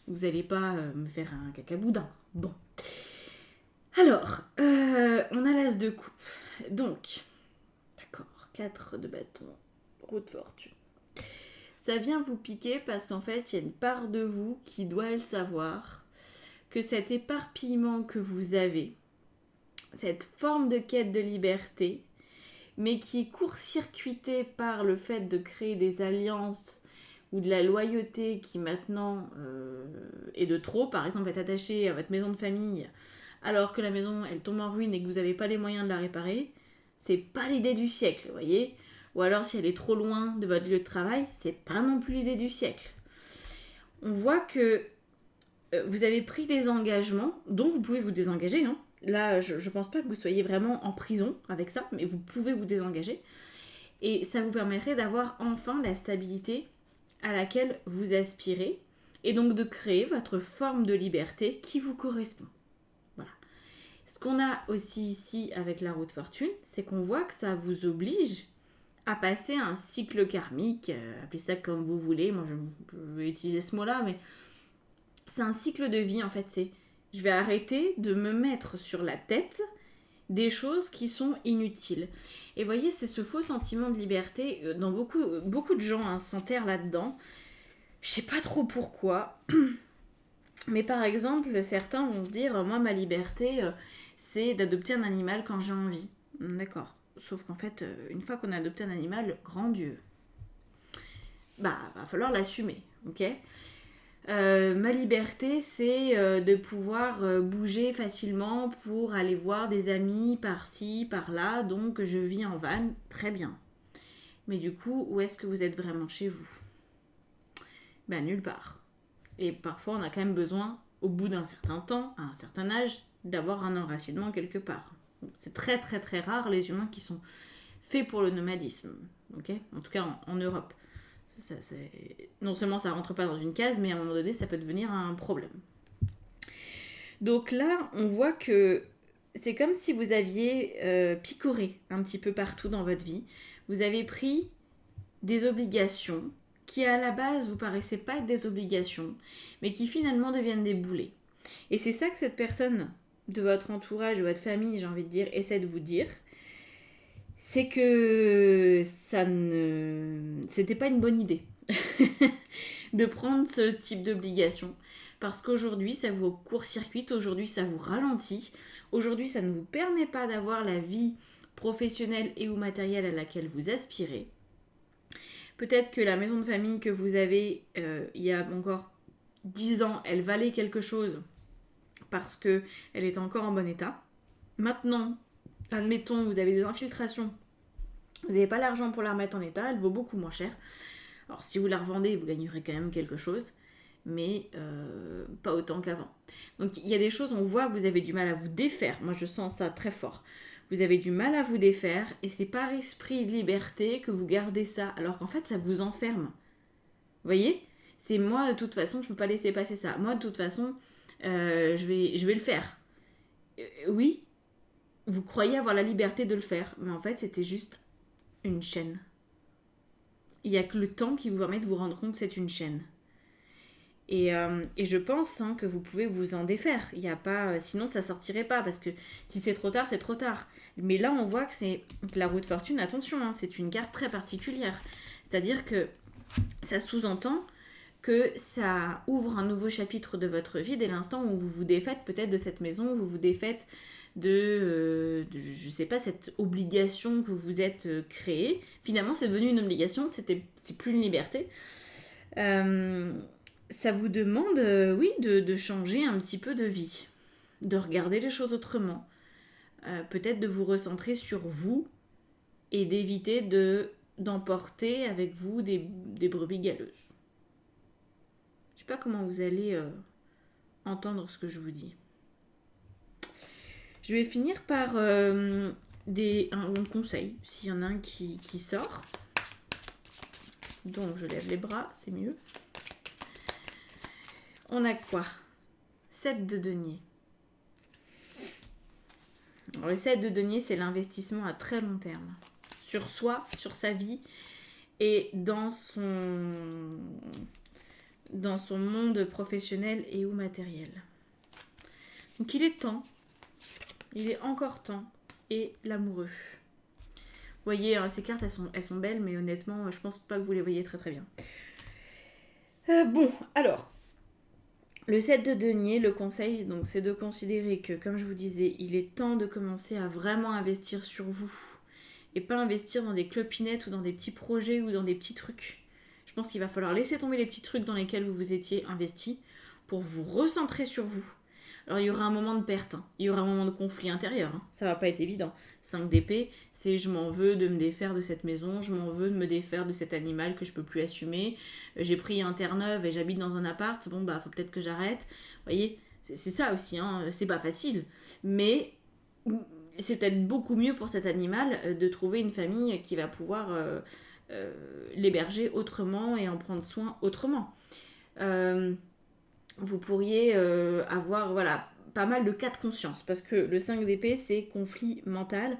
Vous allez pas me faire un cacaboudin. Bon. Alors, on a l'as de coupe. Donc, d'accord, 4 de bâton, roue de fortune. Ça vient vous piquer parce qu'en fait, il y a une part de vous qui doit le savoir, que cet éparpillement que vous avez, cette forme de quête de liberté, mais qui est court-circuitée par le fait de créer des alliances ou de la loyauté qui maintenant est de trop, par exemple être attaché à votre maison de famille alors que la maison elle tombe en ruine et que vous n'avez pas les moyens de la réparer, c'est pas l'idée du siècle, vous voyez. Ou alors si elle est trop loin de votre lieu de travail, c'est pas non plus l'idée du siècle. On voit que vous avez pris des engagements dont vous pouvez vous désengager. Hein. Là, je pense pas que vous soyez vraiment en prison avec ça, mais vous pouvez vous désengager. Et ça vous permettrait d'avoir enfin la stabilité à laquelle vous aspirez et donc de créer votre forme de liberté qui vous correspond. Voilà. Ce qu'on a aussi ici avec la roue de fortune, c'est qu'on voit que ça vous oblige à passer un cycle karmique, appelez ça comme vous voulez, moi je vais utiliser ce mot-là, mais c'est un cycle de vie en fait, c'est je vais arrêter de me mettre sur la tête des choses qui sont inutiles. Et voyez, c'est ce faux sentiment de liberté, dans beaucoup de gens s'enterrent là-dedans. Je sais pas trop pourquoi, mais par exemple, certains vont se dire, moi ma liberté, c'est d'adopter un animal quand j'ai envie. D'accord. Sauf qu'en fait, une fois qu'on a adopté un animal, grand Dieu, va falloir l'assumer, ok ? Ma liberté, c'est de pouvoir bouger facilement pour aller voir des amis par-ci, par-là. Donc, je vis en van, très bien. Mais du coup, où est-ce que vous êtes vraiment chez vous ? Ben, nulle part. Et parfois, on a quand même besoin, au bout d'un certain temps, à un certain âge, d'avoir un enracinement quelque part. C'est très, très, très rare, les humains qui sont faits pour le nomadisme. Okay ? En tout cas, en Europe. Non seulement ça rentre pas dans une case, mais à un moment donné, ça peut devenir un problème. Donc là, on voit que c'est comme si vous aviez picoré un petit peu partout dans votre vie. Vous avez pris des obligations qui, à la base, vous paraissaient pas être des obligations, mais qui finalement deviennent des boulets. Et c'est ça que cette personne de votre entourage, de votre famille, j'ai envie de dire, essaie de vous dire. C'est que c'était pas une bonne idée de prendre ce type d'obligation parce qu'aujourd'hui ça vous court-circuite, aujourd'hui ça vous ralentit, aujourd'hui ça ne vous permet pas d'avoir la vie professionnelle et ou matérielle à laquelle vous aspirez. Peut-être que la maison de famille que vous avez il y a encore 10 ans, elle valait quelque chose parce qu'elle est encore en bon état. Maintenant, admettons, vous avez des infiltrations, vous n'avez pas l'argent pour la remettre en état, elle vaut beaucoup moins cher. Alors si vous la revendez, vous gagnerez quand même quelque chose, mais pas autant qu'avant. Donc il y a des choses, on voit que vous avez du mal à vous défaire. Moi je sens ça très fort. Vous avez du mal à vous défaire et c'est par esprit de liberté que vous gardez ça, alors qu'en fait ça vous enferme. Vous voyez ? C'est moi de toute façon, je ne peux pas laisser passer ça. Moi de toute façon, je vais le faire. Oui, vous croyez avoir la liberté de le faire, mais en fait c'était juste une chaîne. Il n'y a que le temps qui vous permet de vous rendre compte que c'est une chaîne. Et je pense que vous pouvez vous en défaire. Il y a pas, sinon ça sortirait pas, parce que si c'est trop tard, c'est trop tard. Mais là on voit que c'est la roue de fortune, attention, c'est une carte très particulière. C'est-à-dire que ça sous-entend que ça ouvre un nouveau chapitre de votre vie dès l'instant où vous vous défaites peut-être de cette maison, où vous vous défaites je sais pas, cette obligation que vous êtes créée. Finalement, c'est devenu une obligation, c'est plus une liberté. Ça vous demande, oui, de changer un petit peu de vie, de regarder les choses autrement, peut-être de vous recentrer sur vous et d'éviter d'emporter avec vous des brebis galeuses. Je sais pas comment vous allez entendre ce que je vous dis. Je vais finir par un conseil, s'il y en a un qui sort. Donc je lève les bras, c'est mieux. On a quoi? 7 de denier. Alors, le 7 de denier, c'est l'investissement à très long terme. Sur soi, sur sa vie et dans son monde professionnel et ou matériel. Donc il est temps, il est encore temps, et l'amoureux. Vous voyez, ces cartes, elles sont belles, mais honnêtement, je pense pas que vous les voyez très très bien. Bon, alors, le 7 de denier, le conseil, donc, c'est de considérer que, comme je vous disais, il est temps de commencer à vraiment investir sur vous. Et pas investir dans des clopinettes ou dans des petits projets ou dans des petits trucs. Je pense qu'il va falloir laisser tomber les petits trucs dans lesquels vous vous étiez investi pour vous recentrer sur vous. Alors il y aura un moment de perte, hein. Il y aura un moment de conflit intérieur, hein. Ça va pas être évident. 5 d'épée, c'est je m'en veux de me défaire de cette maison, je m'en veux de me défaire de cet animal que je peux plus assumer. J'ai pris un Terre-Neuve et j'habite dans un appart, bon bah faut peut-être que j'arrête. Vous voyez, c'est ça aussi, hein. C'est pas facile. Mais c'est peut-être beaucoup mieux pour cet animal de trouver une famille qui va pouvoir l'héberger autrement et en prendre soin autrement. Vous pourriez avoir pas mal de cas de conscience, parce que le 5 d'épée, c'est conflit mental.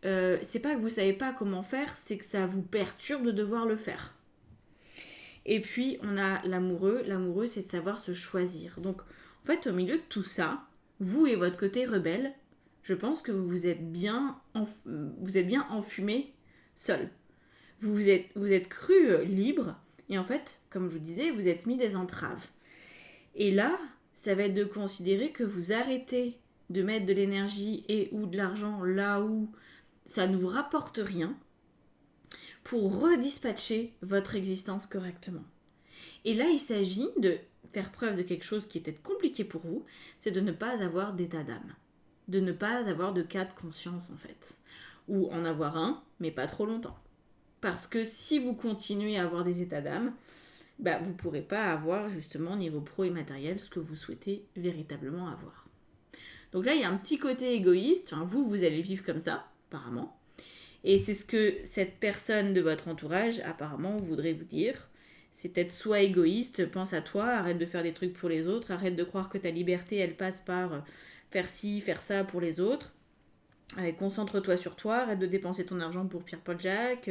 C'est pas que vous savez pas comment faire, c'est que ça vous perturbe de devoir le faire. Et puis, on a l'amoureux. L'amoureux, c'est de savoir se choisir. Donc, en fait, au milieu de tout ça, vous et votre côté rebelle, je pense que vous êtes bien enfumé seul. Vous êtes cru libre, et en fait, comme je vous disais, vous êtes mis des entraves. Et là, ça va être de considérer que vous arrêtez de mettre de l'énergie et ou de l'argent là où ça ne vous rapporte rien pour redispatcher votre existence correctement. Et là, il s'agit de faire preuve de quelque chose qui est peut-être compliqué pour vous, c'est de ne pas avoir d'état d'âme, de ne pas avoir de cas de conscience en fait, ou en avoir un, mais pas trop longtemps. Parce que si vous continuez à avoir des états d'âme, vous ne pourrez pas avoir justement niveau pro et matériel ce que vous souhaitez véritablement avoir. Donc là, il y a un petit côté égoïste, enfin, vous allez vivre comme ça, apparemment. Et c'est ce que cette personne de votre entourage, apparemment, voudrait vous dire. C'est peut-être sois égoïste, pense à toi, arrête de faire des trucs pour les autres, arrête de croire que ta liberté, elle passe par faire ci, faire ça pour les autres. Concentre-toi sur toi, arrête de dépenser ton argent pour Pierre-Paul Jacques,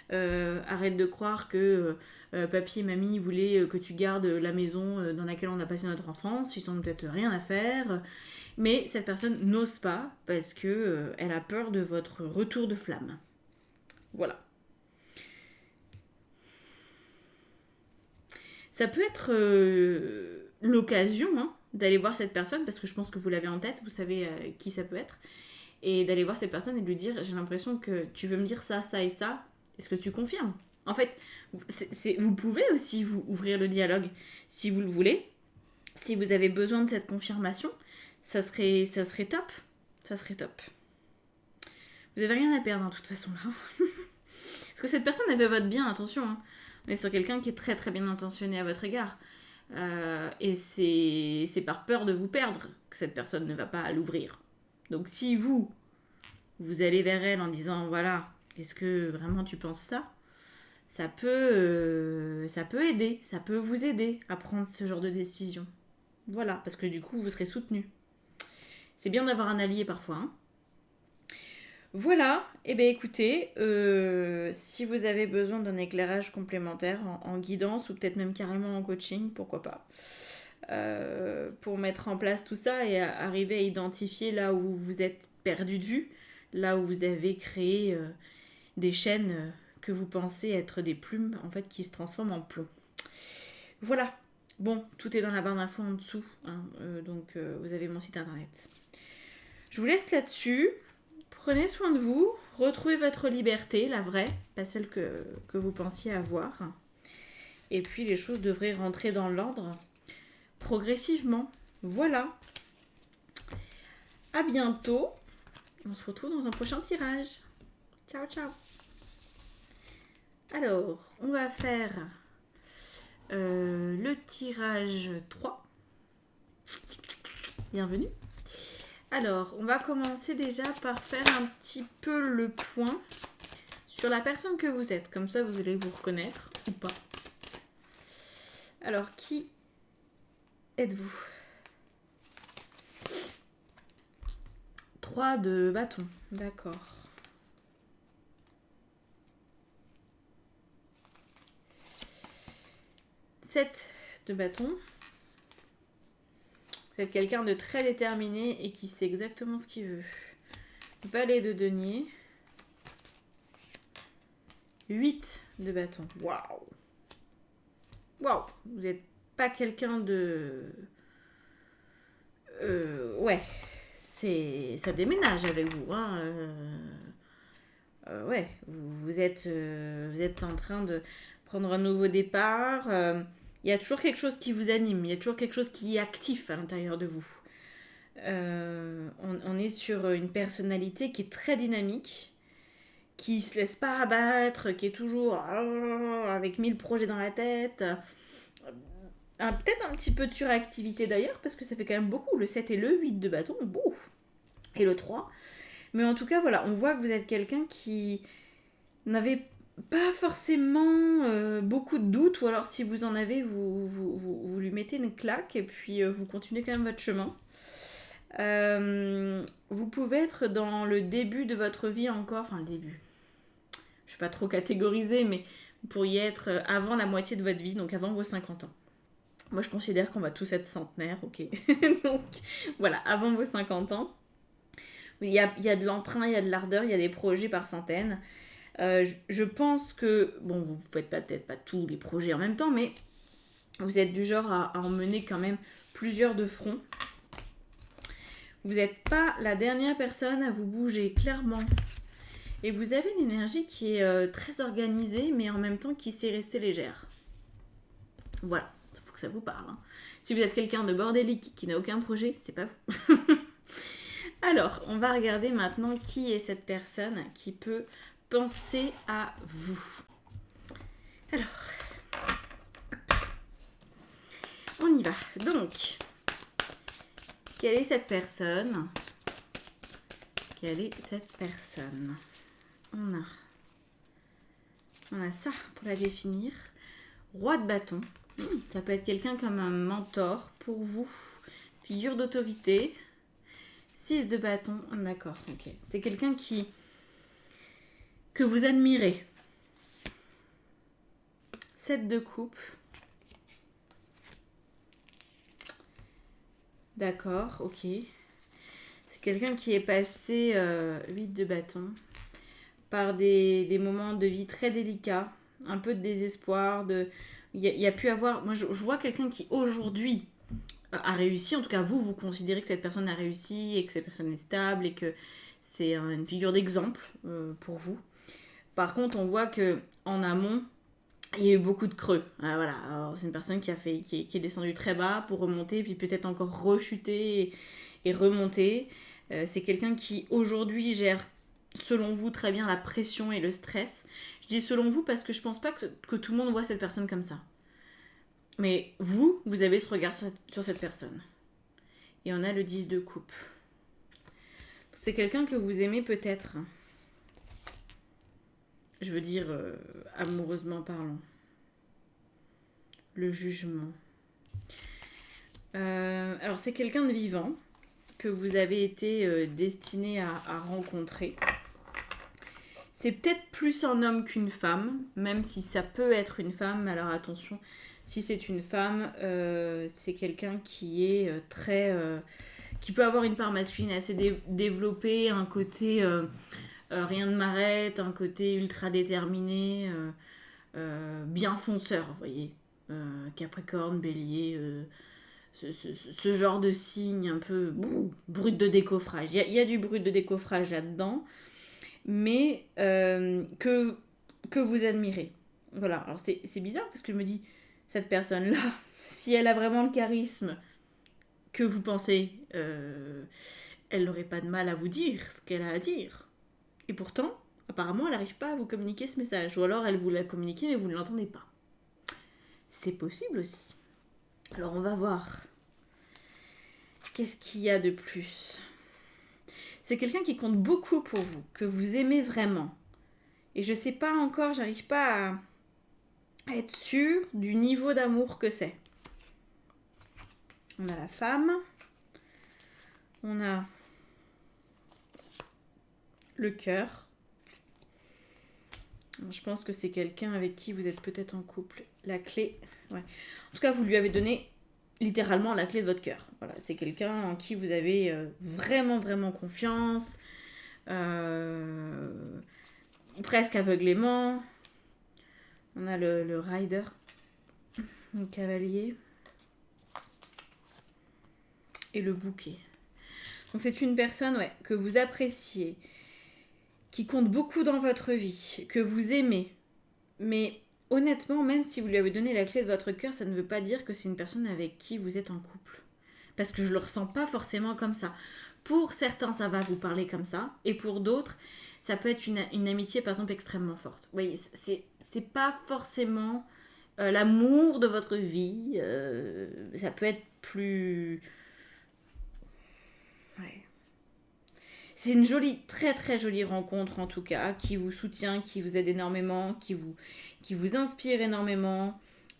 arrête de croire que papy et mamie voulaient que tu gardes la maison dans laquelle on a passé notre enfance, ils n'ont peut-être rien à faire, mais cette personne n'ose pas parce que elle a peur de votre retour de flamme. Voilà. Ça peut être l'occasion d'aller voir cette personne, parce que je pense que vous l'avez en tête, vous savez qui ça peut être, et d'aller voir cette personne et de lui dire, j'ai l'impression que tu veux me dire ça, ça et ça, est-ce que tu confirmes? En fait, vous pouvez aussi vous ouvrir le dialogue si vous le voulez. Si vous avez besoin de cette confirmation, ça serait top. Ça serait top. Vous n'avez rien à perdre de toute façon là. Parce que cette personne, elle veut votre bien, attention. On est sur quelqu'un qui est très très bien intentionné à votre égard. Et c'est par peur de vous perdre que cette personne ne va pas l'ouvrir. Donc si vous allez vers elle en disant, voilà, est-ce que vraiment tu penses ça? Ça peut aider, ça peut vous aider à prendre ce genre de décision. Voilà, parce que du coup, vous serez soutenu. C'est bien d'avoir un allié parfois. Voilà, et bien écoutez, si vous avez besoin d'un éclairage complémentaire en guidance ou peut-être même carrément en coaching, pourquoi pas, pour mettre en place tout ça et arriver à identifier là où vous êtes perdu de vue, là où vous avez créé des chaînes que vous pensez être des plumes en fait qui se transforment en plomb. Voilà, bon, tout est dans la barre d'infos en dessous, donc vous avez mon site internet. Je vous laisse là-dessus. Prenez soin de vous. Retrouvez votre liberté, la vraie, pas celle que vous pensiez avoir. Et puis les choses devraient rentrer dans l'ordre progressivement. Voilà. À bientôt. On se retrouve dans un prochain tirage. Ciao, ciao. Alors, on va faire le tirage 3. Bienvenue. Alors, on va commencer déjà par faire un petit peu le point sur la personne que vous êtes. Comme ça, vous allez vous reconnaître ou pas. Alors, qui êtes-vous? 3 de bâton. D'accord. 7 de bâton. Vous êtes quelqu'un de très déterminé et qui sait exactement ce qu'il veut. Valet de denier. 8 de bâton. Waouh! Waouh! Vous n'êtes pas quelqu'un de... ouais. Ça déménage avec vous. Hein. Ouais. Vous êtes en train de prendre un nouveau départ. Il y a toujours quelque chose qui vous anime, il y a toujours quelque chose qui est actif à l'intérieur de vous. On est sur une personnalité qui est très dynamique, qui se laisse pas abattre, qui est toujours avec 1000 projets dans la tête. Peut-être un petit peu de suractivité d'ailleurs, parce que ça fait quand même beaucoup, le 7 et le 8 de bâton, et le 3. Mais en tout cas, voilà, on voit que vous êtes quelqu'un qui n'avait pas forcément beaucoup de doutes, ou alors si vous en avez, vous lui mettez une claque et puis vous continuez quand même votre chemin. Vous pouvez être dans le début de votre vie encore, enfin le début, je ne suis pas trop catégorisée, mais vous pourriez être avant la moitié de votre vie, donc avant vos 50 ans. Moi je considère qu'on va tous être centenaires, ok. Donc voilà, avant vos 50 ans. Il y a de l'entrain, il y a de l'ardeur, il y a des projets par centaines. Je pense que, bon, vous ne faites peut-être pas tous les projets en même temps, mais vous êtes du genre à en mener quand même plusieurs de front. Vous n'êtes pas la dernière personne à vous bouger, clairement. Et vous avez une énergie qui est très organisée, mais en même temps qui sait rester légère. Voilà, il faut que ça vous parle. Hein. Si vous êtes quelqu'un de bordélique qui n'a aucun projet, c'est pas vous. Alors, on va regarder maintenant qui est cette personne qui peut penser à vous. Alors, on y va. Donc, quelle est cette personne? Quelle est cette personne? On a ça pour la définir. Roi de bâton. Ça peut être quelqu'un comme un mentor pour vous. Figure d'autorité. 6 de bâton. D'accord, ok. C'est quelqu'un que vous admirez. 7 de coupe. D'accord, ok. C'est quelqu'un qui est passé 8 de bâton par des moments de vie très délicats, un peu de désespoir, il y a pu avoir... Moi, je vois quelqu'un qui aujourd'hui a réussi, en tout cas vous considérez que cette personne a réussi et que cette personne est stable et que c'est une figure d'exemple pour vous. Par contre, on voit que en amont, il y a eu beaucoup de creux. Voilà. Alors, c'est une personne qui est descendue très bas pour remonter, puis peut-être encore rechuter et remonter. C'est quelqu'un qui aujourd'hui gère, selon vous, très bien la pression et le stress. Je dis selon vous parce que je pense pas que tout le monde voit cette personne comme ça. Mais vous avez ce regard sur cette personne. Et on a le 10 de coupe. C'est quelqu'un que vous aimez peut-être. Je veux dire, amoureusement parlant. Le jugement. Alors, c'est quelqu'un de vivant que vous avez été destiné à rencontrer. C'est peut-être plus un homme qu'une femme, même si ça peut être une femme. Alors, attention, si c'est une femme, c'est quelqu'un qui est très... qui peut avoir une part masculine assez développée, un côté... rien ne m'arrête, un côté ultra déterminé, bien fonceur, vous voyez. Capricorne, Bélier, ce genre de signe un peu brut de décoffrage. Il y a du brut de décoffrage là-dedans, mais que vous admirez. Voilà, alors c'est bizarre parce que je me dis, cette personne-là, si elle a vraiment le charisme que vous pensez, elle n'aurait pas de mal à vous dire ce qu'elle a à dire. Et pourtant, apparemment, elle n'arrive pas à vous communiquer ce message. Ou alors elle vous l'a communiqué mais vous ne l'entendez pas. C'est possible aussi. Alors on va voir. Qu'est-ce qu'il y a de plus ? C'est quelqu'un qui compte beaucoup pour vous, que vous aimez vraiment. Et je sais pas encore, j'arrive pas à être sûre du niveau d'amour que c'est. On a la femme. On a le cœur. Je pense que c'est quelqu'un avec qui vous êtes peut-être en couple. La clé. Ouais. En tout cas, vous lui avez donné littéralement la clé de votre cœur. Voilà, c'est quelqu'un en qui vous avez vraiment, vraiment confiance. Presque aveuglément. On a le rider. Le cavalier. Et le bouquet. Donc c'est une personne que vous appréciez, qui compte beaucoup dans votre vie, que vous aimez. Mais honnêtement, même si vous lui avez donné la clé de votre cœur, ça ne veut pas dire que c'est une personne avec qui vous êtes en couple. Parce que je ne le ressens pas forcément comme ça. Pour certains, ça va vous parler comme ça. Et pour d'autres, ça peut être une amitié, par exemple, extrêmement forte. Vous voyez, c'est pas forcément l'amour de votre vie. Ça peut être plus... Ouais. C'est une jolie, très très jolie rencontre en tout cas, qui vous soutient, qui vous aide énormément, qui vous inspire énormément.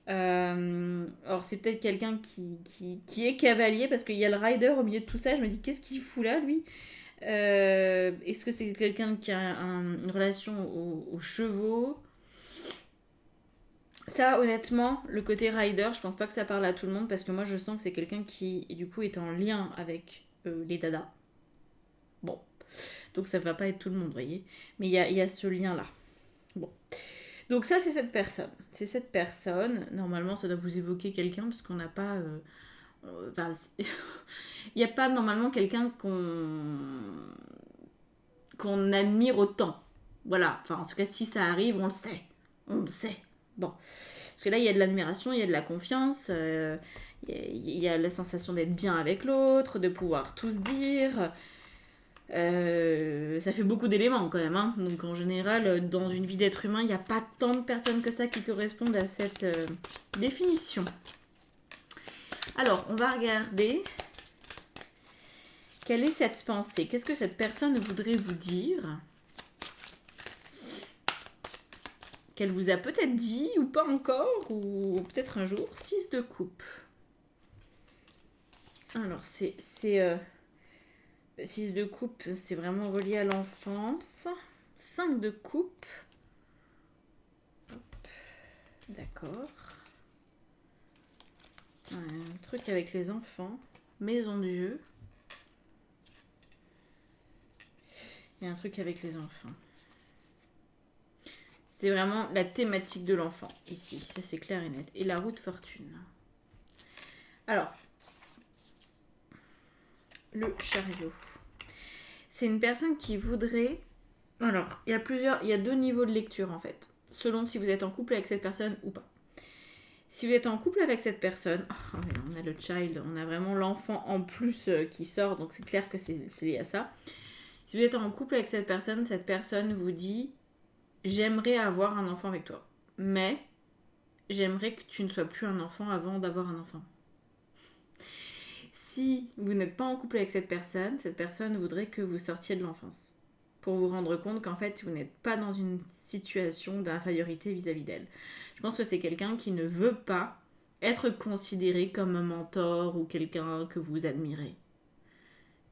Alors c'est peut-être quelqu'un qui est cavalier, parce qu'il y a le rider au milieu de tout ça. Je me dis, qu'est-ce qu'il fout là, lui ? Est-ce que c'est quelqu'un qui a une relation aux chevaux ? Ça, honnêtement, le côté rider, je pense pas que ça parle à tout le monde, parce que moi je sens que c'est quelqu'un qui, du coup, est en lien avec les dadas. Bon, donc ça va pas être tout le monde, vous voyez. Mais il y a ce lien-là. Bon. Donc ça, c'est cette personne. C'est cette personne. Normalement, ça doit vous évoquer quelqu'un, parce qu'on n'a pas... Enfin, il n'y a pas normalement quelqu'un qu'on admire autant. Voilà. Enfin, en tout cas, si ça arrive, on le sait. On le sait. Bon. Parce que là, il y a de l'admiration, il y a de la confiance, il y a la sensation d'être bien avec l'autre, de pouvoir tout se dire... ça fait beaucoup d'éléments quand même, hein. Donc en général, dans une vie d'être humain, il n'y a pas tant de personnes que ça qui correspondent à cette définition. Alors, on va regarder quelle est cette pensée. Qu'est-ce que cette personne voudrait vous dire ? Qu'elle vous a peut-être dit ou pas encore, ou peut-être un jour. 6 de coupe. Alors, c'est 6 de coupe, c'est vraiment relié à l'enfance. 5 de coupe. Hop. D'accord. Un truc avec les enfants. Maison Dieu. Et un truc avec les enfants. C'est vraiment la thématique de l'enfant, ici. Ça, c'est clair et net. Et la roue de fortune. Alors, le chariot. C'est une personne qui voudrait... Alors, il y a 2 niveaux de lecture, en fait. Selon si vous êtes en couple avec cette personne ou pas. Si vous êtes en couple avec cette personne... Oh, on a le child, on a vraiment l'enfant en plus qui sort, donc c'est clair que c'est lié à ça. Si vous êtes en couple avec cette personne vous dit... J'aimerais avoir un enfant avec toi, mais j'aimerais que tu ne sois plus un enfant avant d'avoir un enfant. Si vous n'êtes pas en couple avec cette personne voudrait que vous sortiez de l'enfance. Pour vous rendre compte qu'en fait, vous n'êtes pas dans une situation d'infériorité vis-à-vis d'elle. Je pense que c'est quelqu'un qui ne veut pas être considéré comme un mentor ou quelqu'un que vous admirez.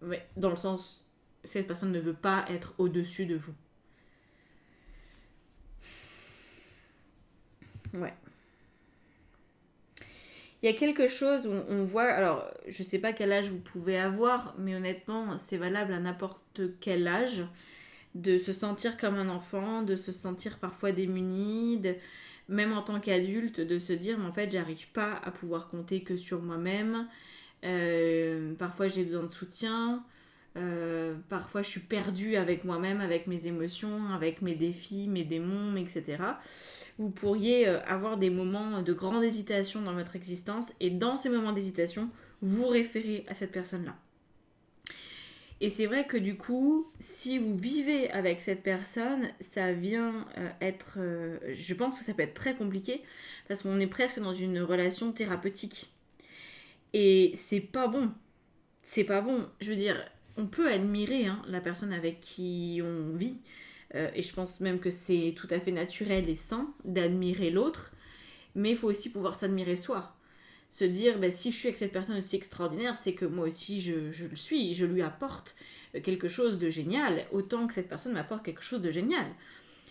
Ouais, dans le sens, cette personne ne veut pas être au-dessus de vous. Ouais. Il y a quelque chose où on voit, alors je sais pas quel âge vous pouvez avoir, mais honnêtement c'est valable à n'importe quel âge, de se sentir comme un enfant, de se sentir parfois démuni, même en tant qu'adulte, de se dire, mais en fait, j'arrive pas à pouvoir compter que sur moi-même. Parfois, j'ai besoin de soutien. Parfois, je suis perdue avec moi-même, avec mes émotions, avec mes défis, mes démons, etc. Vous pourriez avoir des moments de grande hésitation dans votre existence et dans ces moments d'hésitation, vous référez à cette personne-là. Et c'est vrai que du coup, si vous vivez avec cette personne, ça vient être... je pense que ça peut être très compliqué parce qu'on est presque dans une relation thérapeutique. Et c'est pas bon. C'est pas bon. Je veux dire, on peut admirer la personne avec qui on vit. Et je pense même que c'est tout à fait naturel et sain d'admirer l'autre. Mais il faut aussi pouvoir s'admirer soi. Se dire, si je suis avec cette personne aussi extraordinaire, c'est que moi aussi je le suis, je lui apporte quelque chose de génial, autant que cette personne m'apporte quelque chose de génial.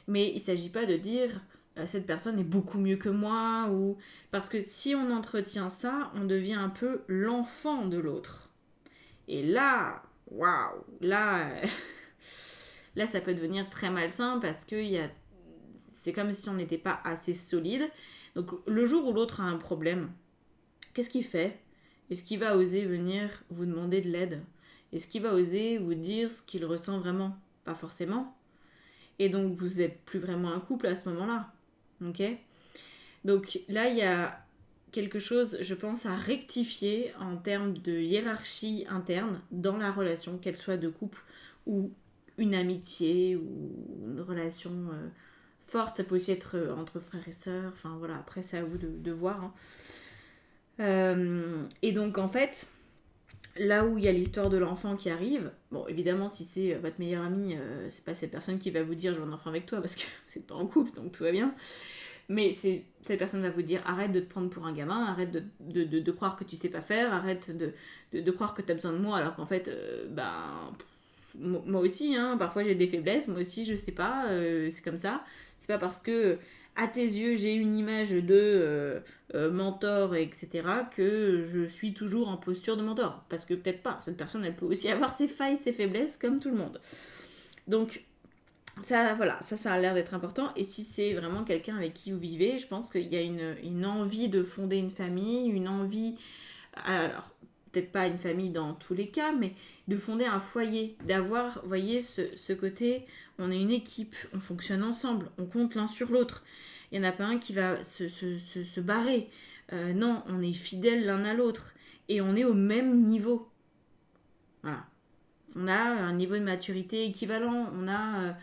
Mais il ne s'agit pas de dire, cette personne est beaucoup mieux que moi, ou... parce que si on entretient ça, on devient un peu l'enfant de l'autre. Et là, waouh, là, là ça peut devenir très malsain parce que c'est comme si on n'était pas assez solide. Donc le jour où l'autre a un problème, qu'est-ce qu'il fait? Est-ce qu'il va oser venir vous demander de l'aide? Est-ce qu'il va oser vous dire ce qu'il ressent vraiment? Pas forcément. Et donc vous n'êtes plus vraiment un couple à ce moment-là. Ok? Donc là, il y a quelque chose, je pense, à rectifier en termes de hiérarchie interne dans la relation, qu'elle soit de couple ou une amitié ou une relation forte. Ça peut aussi être entre frères et sœurs. Enfin voilà, après c'est à vous de voir. Et donc en fait, là où il y a l'histoire de l'enfant qui arrive, bon évidemment si c'est votre meilleur ami, c'est pas cette personne qui va vous dire je veux un enfant avec toi parce que vous n'êtes pas en couple donc tout va bien. Mais cette personne va vous dire arrête de te prendre pour un gamin, arrête de croire que tu sais pas faire, arrête de croire que tu as besoin de moi alors qu'en fait, moi aussi, parfois j'ai des faiblesses, moi aussi je sais pas, c'est comme ça. C'est pas parce que à tes yeux j'ai une image de mentor, etc., que je suis toujours en posture de mentor. Parce que peut-être pas, cette personne elle peut aussi avoir ses failles, ses faiblesses comme tout le monde. Donc ça, voilà, ça a l'air d'être important. Et si c'est vraiment quelqu'un avec qui vous vivez, je pense qu'il y a une envie de fonder une famille, une envie, alors peut-être pas une famille dans tous les cas, mais de fonder un foyer, d'avoir, vous voyez, ce côté, on est une équipe, on fonctionne ensemble, on compte l'un sur l'autre. Il n'y en a pas un qui va se barrer. Non, on est fidèles l'un à l'autre. Et on est au même niveau. Voilà. On a un niveau de maturité équivalent. On a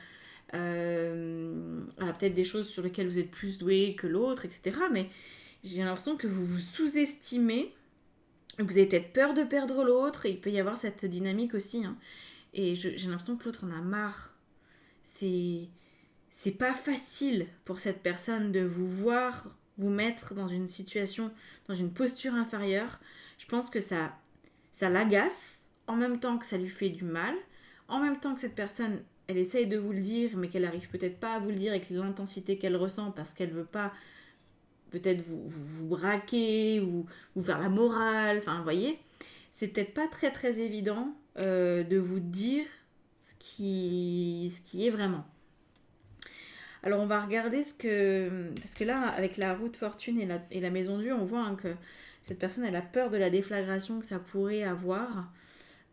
peut-être des choses sur lesquelles vous êtes plus doué que l'autre, etc. Mais j'ai l'impression que vous vous sous-estimez. Vous avez peut-être peur de perdre l'autre. Et il peut y avoir cette dynamique aussi. Et j'ai l'impression que l'autre en a marre. C'est pas facile pour cette personne de vous voir vous mettre dans une situation, dans une posture inférieure. Je pense que ça l'agace, en même temps que ça lui fait du mal, en même temps que cette personne, elle essaye de vous le dire, mais qu'elle arrive peut-être pas à vous le dire avec l'intensité qu'elle ressent parce qu'elle veut pas peut-être vous braquer ou vous faire la morale, enfin vous voyez, c'est peut-être pas très très évident de vous dire ce qui est vraiment. Alors on va regarder parce que là, avec la roue de fortune et la maison Dieu, on voit que cette personne, elle a peur de la déflagration que ça pourrait avoir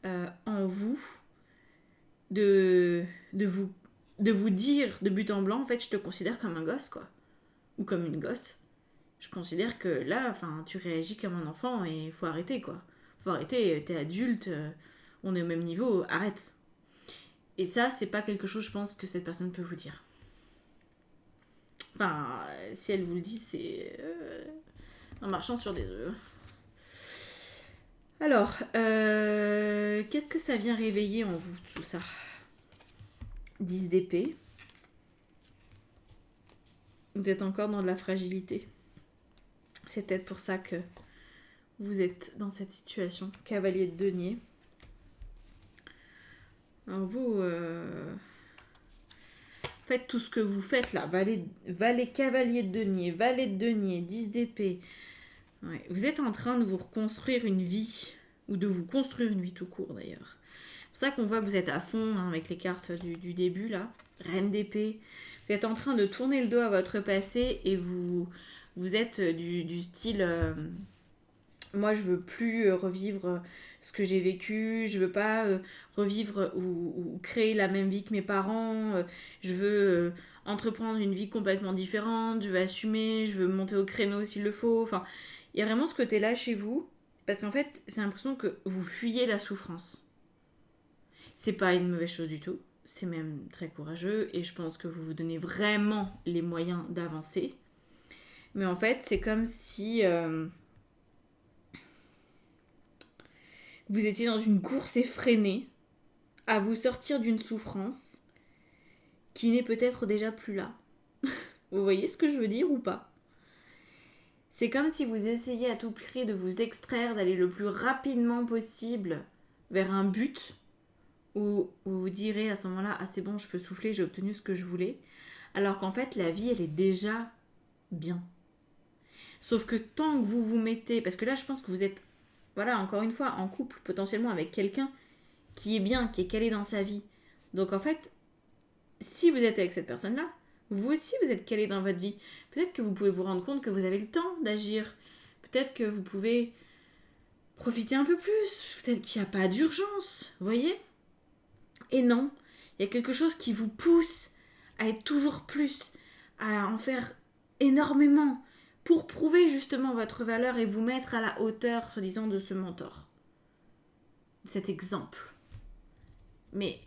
en vous, de vous dire de but en blanc, en fait, je te considère comme un gosse, quoi. Ou comme une gosse. Je considère que là, tu réagis comme un enfant et il faut arrêter, quoi. Faut arrêter, t'es adulte, on est au même niveau, arrête. Et ça, c'est pas quelque chose, je pense, que cette personne peut vous dire. Enfin, si elle vous le dit, c'est en marchant sur des œufs. Alors, qu'est-ce que ça vient réveiller en vous, tout ça? 10 d'épée. Vous êtes encore dans de la fragilité. C'est peut-être pour ça que vous êtes dans cette situation. Cavalier de denier. Alors vous... faites tout ce que vous faites là. Valet cavalier de denier, 10 d'épée. Ouais. Vous êtes en train de vous reconstruire une vie, ou de vous construire une vie tout court d'ailleurs. pour ça qu'on voit que vous êtes à fond avec les cartes du début là. Reine d'épée. Vous êtes en train de tourner le dos à votre passé et vous êtes du style... moi, je veux plus revivre ce que j'ai vécu. Je veux pas revivre ou créer la même vie que mes parents. Je veux entreprendre une vie complètement différente. Je veux assumer. Je veux monter au créneau s'il le faut. Enfin, il y a vraiment ce côté-là chez vous. Parce qu'en fait, c'est l'impression que vous fuyez la souffrance. C'est pas une mauvaise chose du tout. C'est même très courageux. Et je pense que vous vous donnez vraiment les moyens d'avancer. Mais en fait, c'est comme si... vous étiez dans une course effrénée à vous sortir d'une souffrance qui n'est peut-être déjà plus là. Vous voyez ce que je veux dire ou pas? C'est comme si vous essayiez à tout prix de vous extraire, d'aller le plus rapidement possible vers un but où vous direz à ce moment-là « Ah c'est bon, je peux souffler, j'ai obtenu ce que je voulais ». Alors qu'en fait, la vie, elle est déjà bien. Sauf que tant que vous vous mettez... Parce que là, je pense que vous êtes, voilà, encore une fois, en couple, potentiellement avec quelqu'un qui est bien, qui est calé dans sa vie. Donc en fait, si vous êtes avec cette personne-là, vous aussi vous êtes calé dans votre vie. Peut-être que vous pouvez vous rendre compte que vous avez le temps d'agir. Peut-être que vous pouvez profiter un peu plus. Peut-être qu'il n'y a pas d'urgence, vous voyez? Et non, il y a quelque chose qui vous pousse à être toujours plus, à en faire énormément pour prouver justement votre valeur et vous mettre à la hauteur, soi-disant, de ce mentor. Cet exemple. Mais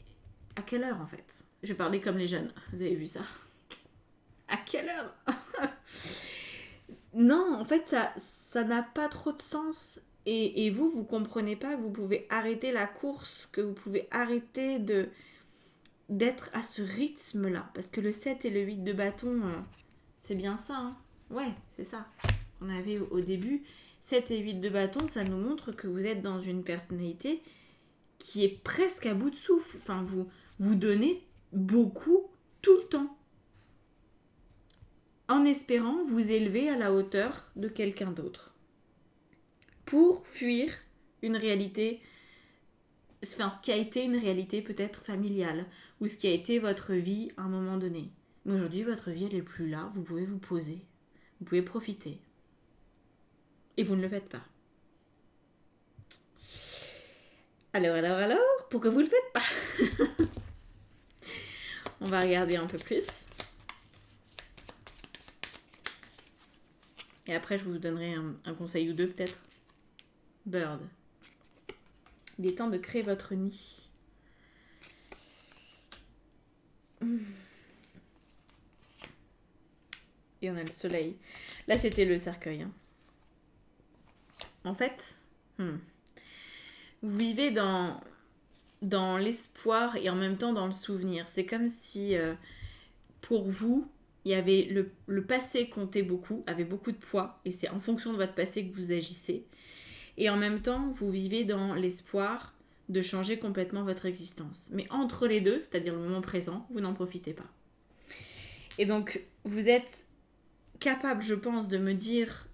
à quelle heure en fait? Je parlais comme les jeunes, vous avez vu ça? À quelle heure? Non, en fait, ça n'a pas trop de sens. Et vous comprenez pas que vous pouvez arrêter la course, que vous pouvez arrêter d'être à ce rythme-là. Parce que le 7 et le 8 de bâton, c'est bien ça. Hein. Ouais, c'est ça qu'on avait au début. 7 et 8 de bâton, ça nous montre que vous êtes dans une personnalité qui est presque à bout de souffle. Enfin, vous donnez beaucoup tout le temps. En espérant vous élever à la hauteur de quelqu'un d'autre. Pour fuir une réalité, enfin ce qui a été une réalité peut-être familiale, ou ce qui a été votre vie à un moment donné. Mais aujourd'hui, votre vie, elle n'est plus là, vous pouvez vous poser, vous pouvez profiter. Et vous ne le faites pas. Alors, pourquoi vous ne le faites pas? On va regarder un peu plus. Et après, je vous donnerai un conseil ou deux peut-être. Bird. Il est temps de créer votre nid. Et on a le soleil. Là, c'était le cercueil. Hein. En fait, vous vivez dans l'espoir et en même temps dans le souvenir. C'est comme si, pour vous, il y avait le passé comptait beaucoup, avait beaucoup de poids. Et c'est en fonction de votre passé que vous agissez. Et en même temps, vous vivez dans l'espoir de changer complètement votre existence. Mais entre les deux, c'est-à-dire le moment présent, vous n'en profitez pas. Et donc, vous êtes capable, je pense, de me dire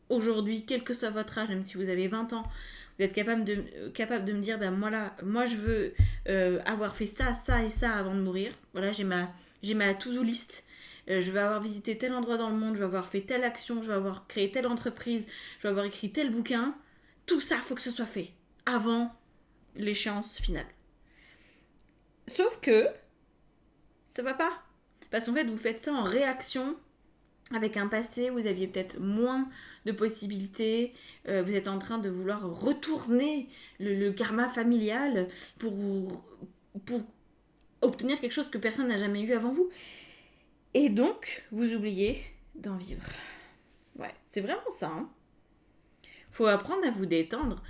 aujourd'hui, quel que soit votre âge, même si vous avez 20 ans, vous êtes capable de me dire, ben moi je veux avoir fait ça, ça et ça avant de mourir. Voilà, j'ai ma to-do list. Je vais avoir visité tel endroit dans le monde, je vais avoir fait telle action, je vais avoir créé telle entreprise, je vais avoir écrit tel bouquin. Tout ça, il faut que ce soit fait avant l'échéance finale. Sauf que ça va pas. Parce qu'en fait, vous faites ça en réaction avec un passé où vous aviez peut-être moins de possibilités. Vous êtes en train de vouloir retourner le karma familial pour obtenir quelque chose que personne n'a jamais eu avant vous. Et donc, vous oubliez d'en vivre. Ouais, c'est vraiment ça. Hein. Faut apprendre à vous détendre.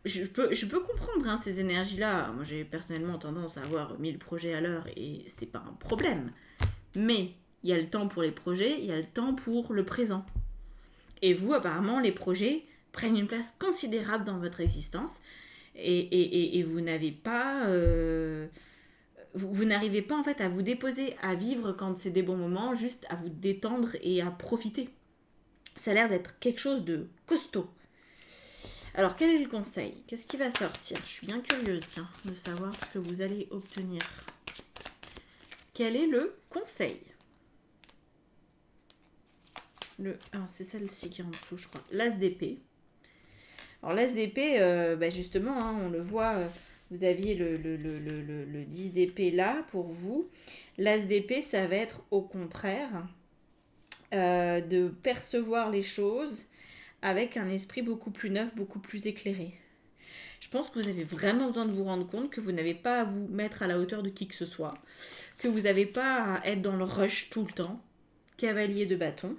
Je peux comprendre hein, ces énergies-là. Moi, j'ai personnellement tendance à avoir 1000 projets à l'heure et c'est pas un problème. Mais il y a le temps pour les projets, il y a le temps pour le présent. Et vous, apparemment, les projets prennent une place considérable dans votre existence et vous n'avez pas... vous n'arrivez pas en fait à vous déposer, à vivre quand c'est des bons moments, juste à vous détendre et à profiter. Ça a l'air d'être quelque chose de costaud. Alors, quel est le conseil? Qu'est-ce qui va sortir? Je suis bien curieuse, tiens, de savoir ce que vous allez obtenir. Quel est le conseil? C'est celle-ci qui est en dessous, je crois. L'as d'épée. Alors, l'as d'épée, justement, hein, on le voit, vous aviez le 10 d'épée là pour vous. L'as d'épée, ça va être au contraire de percevoir les choses avec un esprit beaucoup plus neuf, beaucoup plus éclairé. Je pense que vous avez vraiment besoin de vous rendre compte que vous n'avez pas à vous mettre à la hauteur de qui que ce soit, que vous n'avez pas à être dans le rush tout le temps. Cavalier de bâton.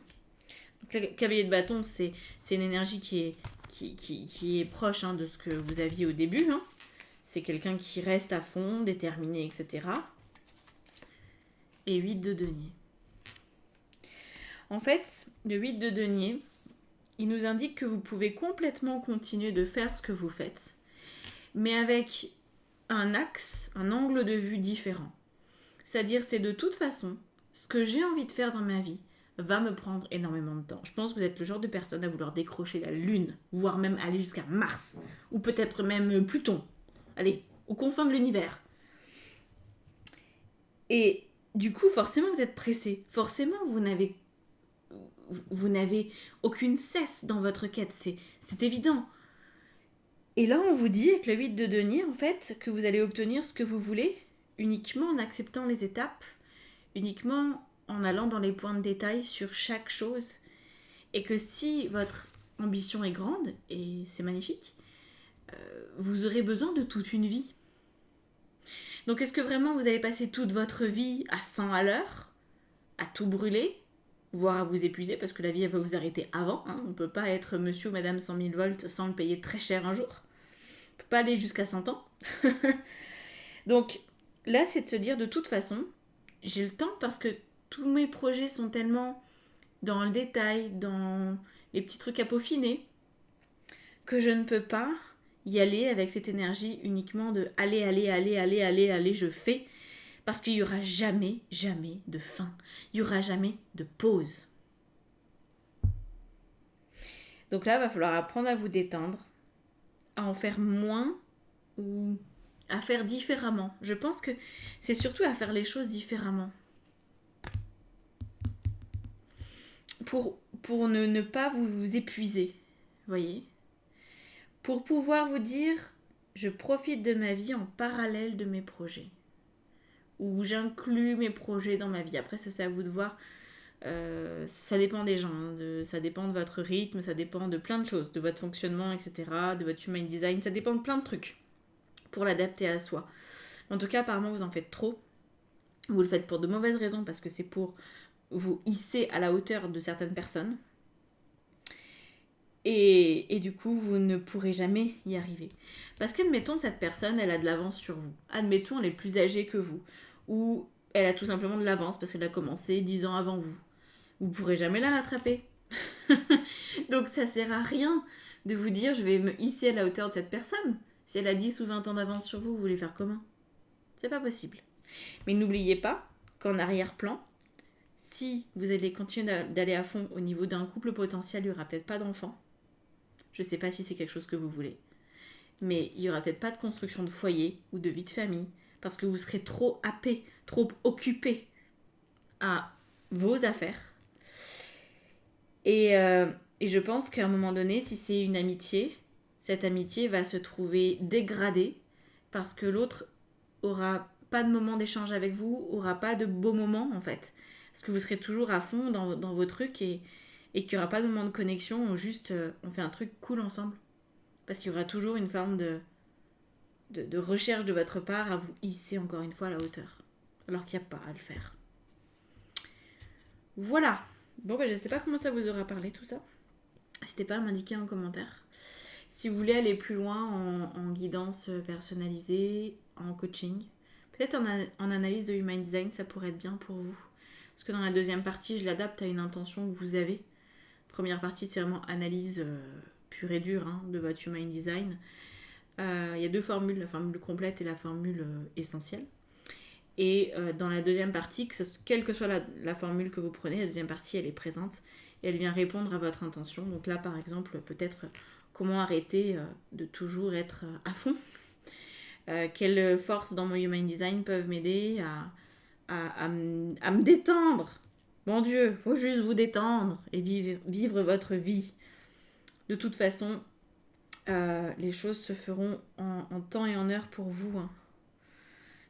Donc, le cavalier de bâton, c'est une énergie qui est proche de ce que vous aviez au début. Hein. C'est quelqu'un qui reste à fond, déterminé, etc. Et 8 de denier. En fait, le 8 de denier, il nous indique que vous pouvez complètement continuer de faire ce que vous faites, mais avec un axe, un angle de vue différent. C'est-à-dire, c'est de toute façon, ce que j'ai envie de faire dans ma vie va me prendre énormément de temps. Je pense que vous êtes le genre de personne à vouloir décrocher la Lune, voire même aller jusqu'à Mars, ou peut-être même Pluton. Allez, aux confins de l'univers. Et du coup, forcément, vous êtes pressé. Forcément, vous n'avez aucune cesse dans votre quête. C'est évident. Et là, on vous dit, avec le 8 de denier, en fait, que vous allez obtenir ce que vous voulez, uniquement en acceptant les étapes, uniquement en allant dans les points de détail sur chaque chose. Et que si votre ambition est grande, et c'est magnifique, vous aurez besoin de toute une vie. Donc, est-ce que vraiment vous allez passer toute votre vie à 100 à l'heure, à tout brûler, voire à vous épuiser, parce que la vie, elle va vous arrêter avant. Hein. On ne peut pas être monsieur ou madame 100 000 volts sans le payer très cher un jour. On ne peut pas aller jusqu'à 100 ans. Donc, là, c'est de se dire, de toute façon, j'ai le temps parce que tous mes projets sont tellement dans le détail, dans les petits trucs à peaufiner, que je ne peux pas y aller avec cette énergie uniquement de allez, je fais, parce qu'il n'y aura jamais de fin. Il n'y aura jamais de pause. Donc là, il va falloir apprendre à vous détendre, à en faire moins ou à faire différemment. Je pense que c'est surtout à faire les choses différemment. Pour ne pas vous épuiser, voyez. Pour pouvoir vous dire, je profite de ma vie en parallèle de mes projets. Ou j'inclus mes projets dans ma vie. Après, ça, c'est à vous de voir. Ça dépend des gens. Ça dépend de votre rythme, ça dépend de plein de choses. De votre fonctionnement, etc. De votre human design. Ça dépend de plein de trucs. Pour l'adapter à soi. En tout cas, apparemment, vous en faites trop. Vous le faites pour de mauvaises raisons. Parce que c'est pour vous hisser à la hauteur de certaines personnes. Et du coup, vous ne pourrez jamais y arriver. Parce qu'admettons, cette personne, elle a de l'avance sur vous. Admettons, elle est plus âgée que vous. Ou elle a tout simplement de l'avance parce qu'elle a commencé 10 ans avant vous. Vous ne pourrez jamais la rattraper. Donc ça sert à rien de vous dire, je vais me hisser à la hauteur de cette personne. Si elle a 10 ou 20 ans d'avance sur vous, vous voulez faire comment? C'est pas possible. Mais n'oubliez pas qu'en arrière-plan, si vous allez continuer d'aller à fond au niveau d'un couple potentiel, il n'y aura peut-être pas d'enfant. Je ne sais pas si c'est quelque chose que vous voulez. Mais il n'y aura peut-être pas de construction de foyer ou de vie de famille parce que vous serez trop happé, trop occupé à vos affaires. Et je pense qu'à un moment donné, si c'est une amitié, cette amitié va se trouver dégradée parce que l'autre aura pas de moment d'échange avec vous, aura pas de beaux moments en fait. Parce que vous serez toujours à fond dans vos trucs et qu'il n'y aura pas de moment de connexion, juste on fait un truc cool ensemble. Parce qu'il y aura toujours une forme de recherche de votre part à vous hisser encore une fois à la hauteur. Alors qu'il n'y a pas à le faire. Voilà. Bon, je ne sais pas comment ça vous aura parlé tout ça. N'hésitez pas à m'indiquer en commentaire. Si vous voulez aller plus loin en guidance personnalisée, en coaching, peut-être en analyse de Human Design, ça pourrait être bien pour vous. Parce que dans la deuxième partie, je l'adapte à une intention que vous avez. Première partie, c'est vraiment analyse pure et dure de votre Human Design. Il y a deux formules, la formule complète et la formule essentielle. Et dans la deuxième partie, quelle que soit la formule que vous prenez, la deuxième partie, elle est présente et elle vient répondre à votre intention. Donc là, par exemple, peut-être comment arrêter de toujours être à fond. Quelles forces dans mon Human Design peuvent m'aider à me détendre. Mon Dieu, faut juste vous détendre et vivre votre vie. De toute façon, les choses se feront en temps et en heure pour vous. Hein.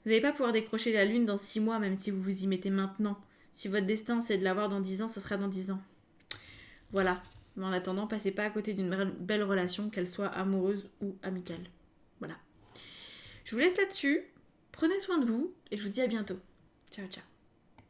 Vous n'allez pas pouvoir décrocher la lune dans 6 mois, même si vous vous y mettez maintenant. Si votre destin, c'est de l'avoir dans 10 ans, ça sera dans 10 ans. Voilà. Mais en attendant, passez pas à côté d'une belle relation, qu'elle soit amoureuse ou amicale. Voilà. Je vous laisse là-dessus. Prenez soin de vous et je vous dis à bientôt. Ciao, ciao.